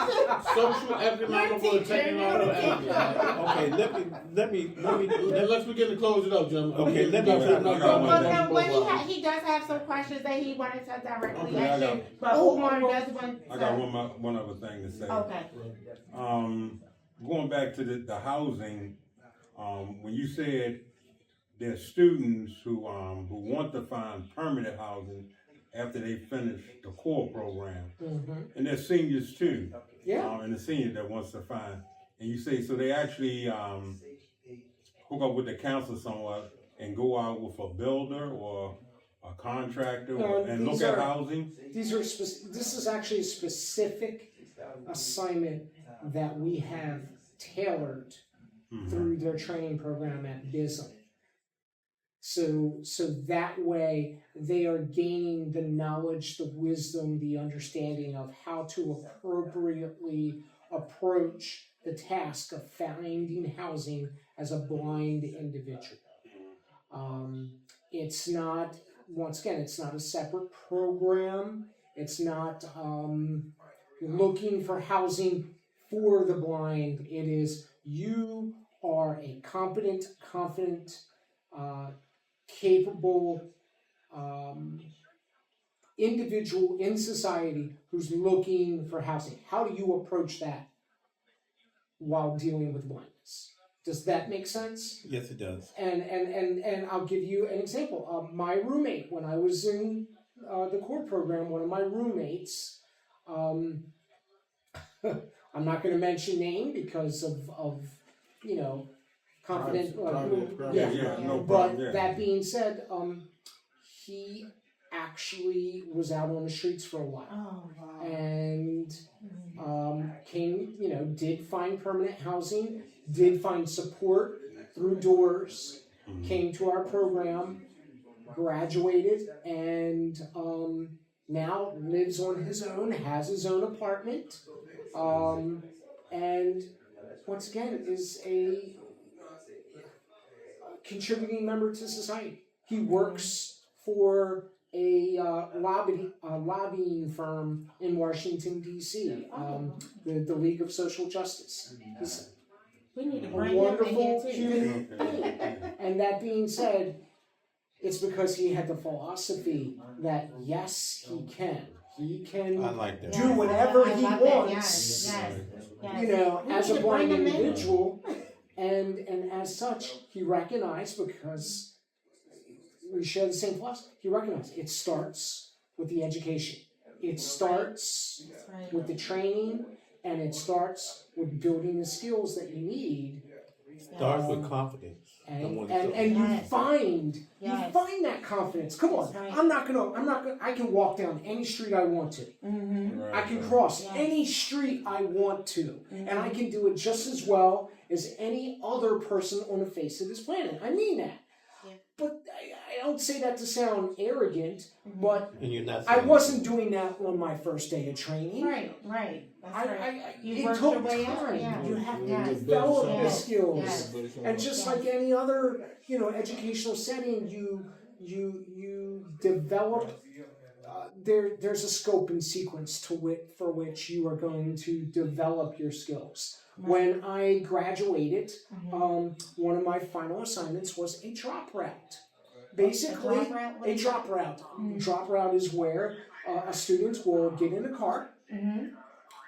social, economical, and technological. Okay, let me. Let's begin to close it up, gentlemen. Okay, let me. But he does have some questions that he wanted to directly Okay, ask you. But Omar does want. I got one other thing to say. Okay. Going back to the housing, when you said there's students who want to find permanent housing after they finish the core program, and there's seniors too. Yeah. And the senior that wants to find, and you say so they actually hook up with the council somewhat and go out with a builder or a contractor and look at housing. This is actually a specific assignment that we have tailored through their training program at BISOM. So that way they are gaining the knowledge, the wisdom, the understanding of how to appropriately approach the task of finding housing as a blind individual. It's not, once again, it's not a separate program. It's not looking for housing for the blind. It is, you are a competent, confident, capable individual in society who's looking for housing. How do you approach that while dealing with blindness? Does that make sense? Yes, it does. And I'll give you an example. My roommate, when I was in the core program, one of my roommates, I'm not going to mention name because of confident. Private, Yeah. no But problem. Yeah. that being said, he actually was out on the streets for a while. Oh, wow. And came, did find permanent housing, did find support through doors, came to our program, graduated, and now lives on his own, has his own apartment, and once again is a contributing member to society. He works for a lobbying firm in Washington, D.C., the League of Social Justice. He's We need to a bring him in wonderful here too. human being. And that being said, it's because he had the philosophy that yes, he can. He can I like that. do whatever he love that. wants. Yes. We As need a to blind bring him in. individual, and as such, he recognized, because we share the same philosophy, he recognized it starts with the education. It starts That's right. with the training, and it starts with building the skills that you need. Starts with confidence. And Yes. you find Yes. that confidence. Come on, That's right. I'm not gonna. I can walk down any street I want to. Mm-hmm. Right, I can right. cross Yes. any street I want to, and I can do it just as well as any other person on the face of this planet. I mean that. Yeah. But I don't say that to sound arrogant, but And you're not I saying- wasn't doing that on my first day of training. Right. That's right. You it worked took your way up, time. yeah. You have to Yes. develop the Yes. skills. Yes. And just Yes. like any other, educational setting, you develop. There's a scope and sequence for which you are going to develop your skills. Right. When I graduated, Mhm. one of my final assignments was a drop route. Basically, A drop route? What a is drop route. Mhm. Drop route is where a student will get in a car. Mm-hmm.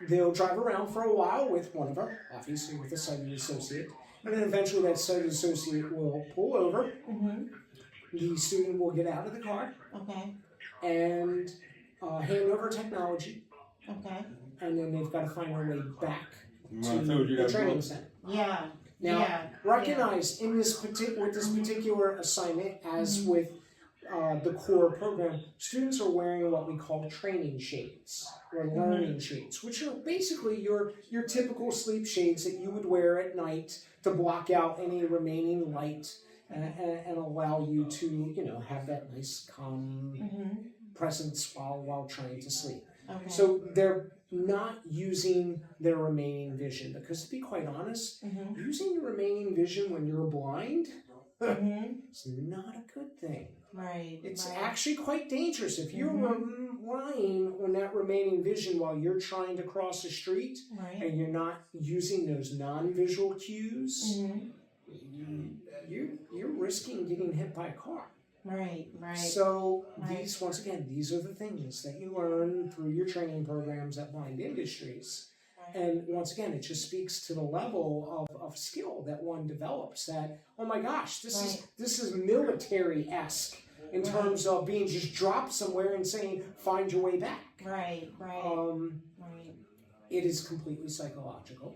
They'll drive around for a while with one of our, obviously with a sighted associate, and then eventually that sighted associate will pull over. Mm-hmm. The student will get out of the car Okay. and hand over technology, Okay. and then they've got to find their way back Well, to I told you the that training book. center. Yeah. Now, yeah. recognize with this particular assignment, as with the core program, students are wearing what we call training shades or learning shades, which are basically your typical sleep shades that you would wear at night to block out any remaining light and allow you to have that nice calm Mm-hmm. presence while trying to sleep. Okay. So they're not using their remaining vision, because to be quite honest, Mm-hmm. using your remaining vision when you're blind Mm-hmm. is not a good thing. Right. It's right. actually quite dangerous. If you're Mhm. relying on that remaining vision while you're trying to cross the street Right. and you're not using those non-visual cues, Mm-hmm. you're risking getting hit by a car. Right. Right. So Right. these are the things that you learn through your training programs at Blind Industries. Right. And once again, it just speaks to the level of skill that one develops. That, oh my gosh, this is military-esque in Right. terms of being just dropped somewhere and saying, find your way back. Right. Right. Right. It is completely psychological.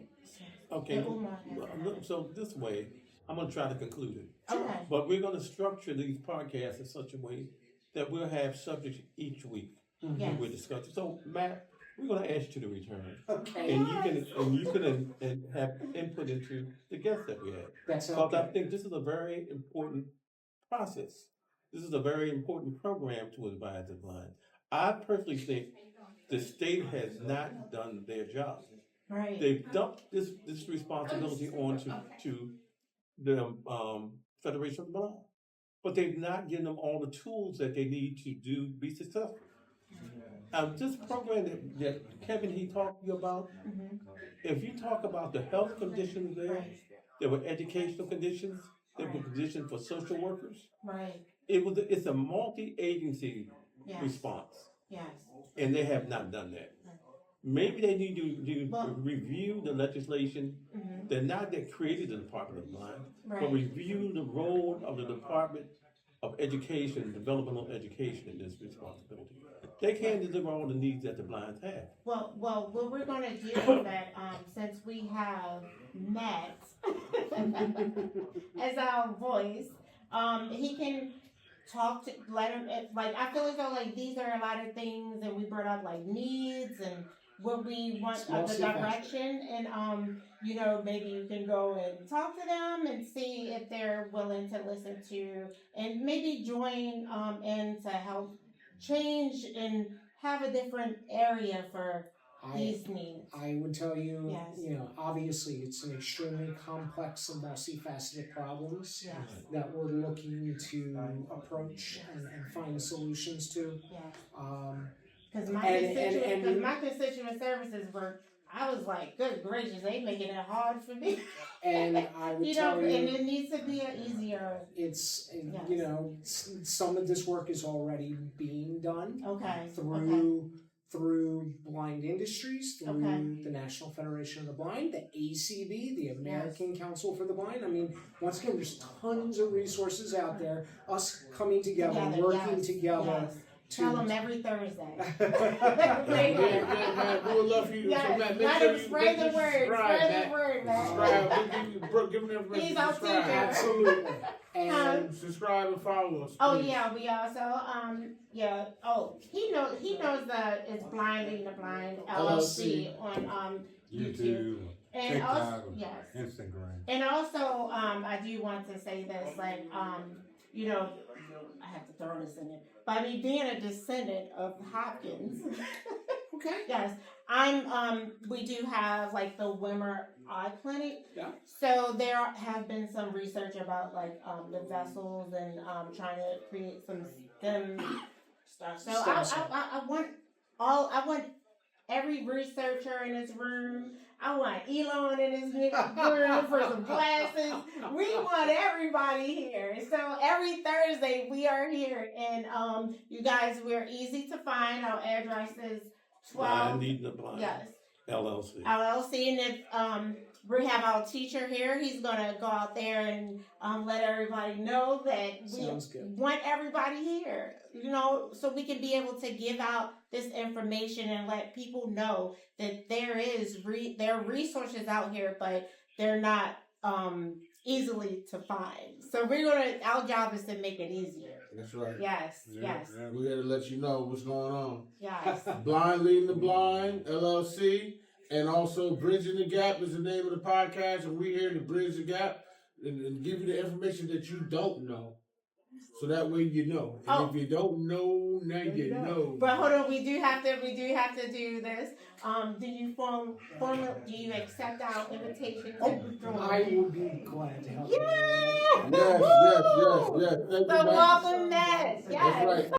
Okay, Yeah, Umar has that. so this way, I'm going to try to conclude it. Okay. But we're going to structure these podcasts in such a way that we'll have subjects each week Mhm. Yes. that we're discussing. So, Matt, we're going to ask you to return. Okay, And you can have input into the guests that we have. that's Because I okay. think this is a very important process. This is a very important program to advise the blind. I personally think the state has not done their job. Right. They've dumped this responsibility onto the Federation of the Blind, but they've not given them all the tools that they need to be successful. This program that Kevin he talked to you about, Mm-hmm. if you talk about the health conditions there were educational conditions, there were conditions for social workers. Right. It's a multi-agency Yes. response, Yes. and they have not done that. Maybe they need to Well- review the legislation. Mm-hmm. They're not that created the Department of Blind, but Right. review the role of the department of education, developmental education in this responsibility. They can't deliver all the needs that the blinds have. Well, what we're gonna do is that since we have Matt as our voice, he can talk to let him like I feel as though like these are a lot of things and we brought up like needs and what we want of the direction and you know maybe you can go and talk to them and see if they're willing to listen to and maybe join in to help change and have a different area for these needs. I would tell you, Yes. you know, obviously it's an extremely complex and multifaceted problems Yes. that we're looking to approach and find solutions to. Yes. And My constituent services were, I was like, good gracious, they making it hard for me. And I would you tell know, you, and it needs to be easier. it's Yes. you know some of this work is already being done Okay. through blind industries, through Okay. the National Federation of the Blind, the ACB, the American Council for the Blind. I mean, once again, there's tons of resources out there. Us coming together, working yes, together. yes. Tell them every Thursday. Yeah, man, we would love for you to Yes, Matt, let him spread the word. subscribe, Spread Matt. the word, man. Subscribe. Give them information. He's our Subscribe. teacher. Absolutely. And Subscribe and follow us. Oh please. yeah, we also he knows that it's Blind Leading the Blind LLC on YouTube. And TikTok, also yes. Instagram. And also I do want to say this, like you know, I have to throw this in there. By me being a descendant of Hopkins, okay. yes, we do have like the Wimmer Eye Clinic. Yeah. So there have been some research about like the vessels and trying to create some STEM stuff. So I want every researcher in this room. I want Elon in his room for some glasses. We want everybody here. So every Thursday we are here, and you guys, we're easy to find. Our address is 12. Blind Leading the Blind. Yes. LLC. And if we have our teacher here, he's gonna go out there and let everybody know that we want everybody here. You know, so we can be able to give out this information and let people know that there are resources out here, but they're not easily to find. So our job is to make it easier. That's right. Yes. Yeah. We got to let you know what's going on. Yes. Blind Leading the Blind LLC, and also Bridging the Gap is the name of the podcast, and we're here to bridge the gap and give you the information that you don't know, so that way you know. And if you don't know, now you know. But hold on, we do have to do this. Do you accept our invitation to join? I will be glad to help you. Yeah. Yes. Thank you, So Matt. welcome, Matt. Yes. That's right.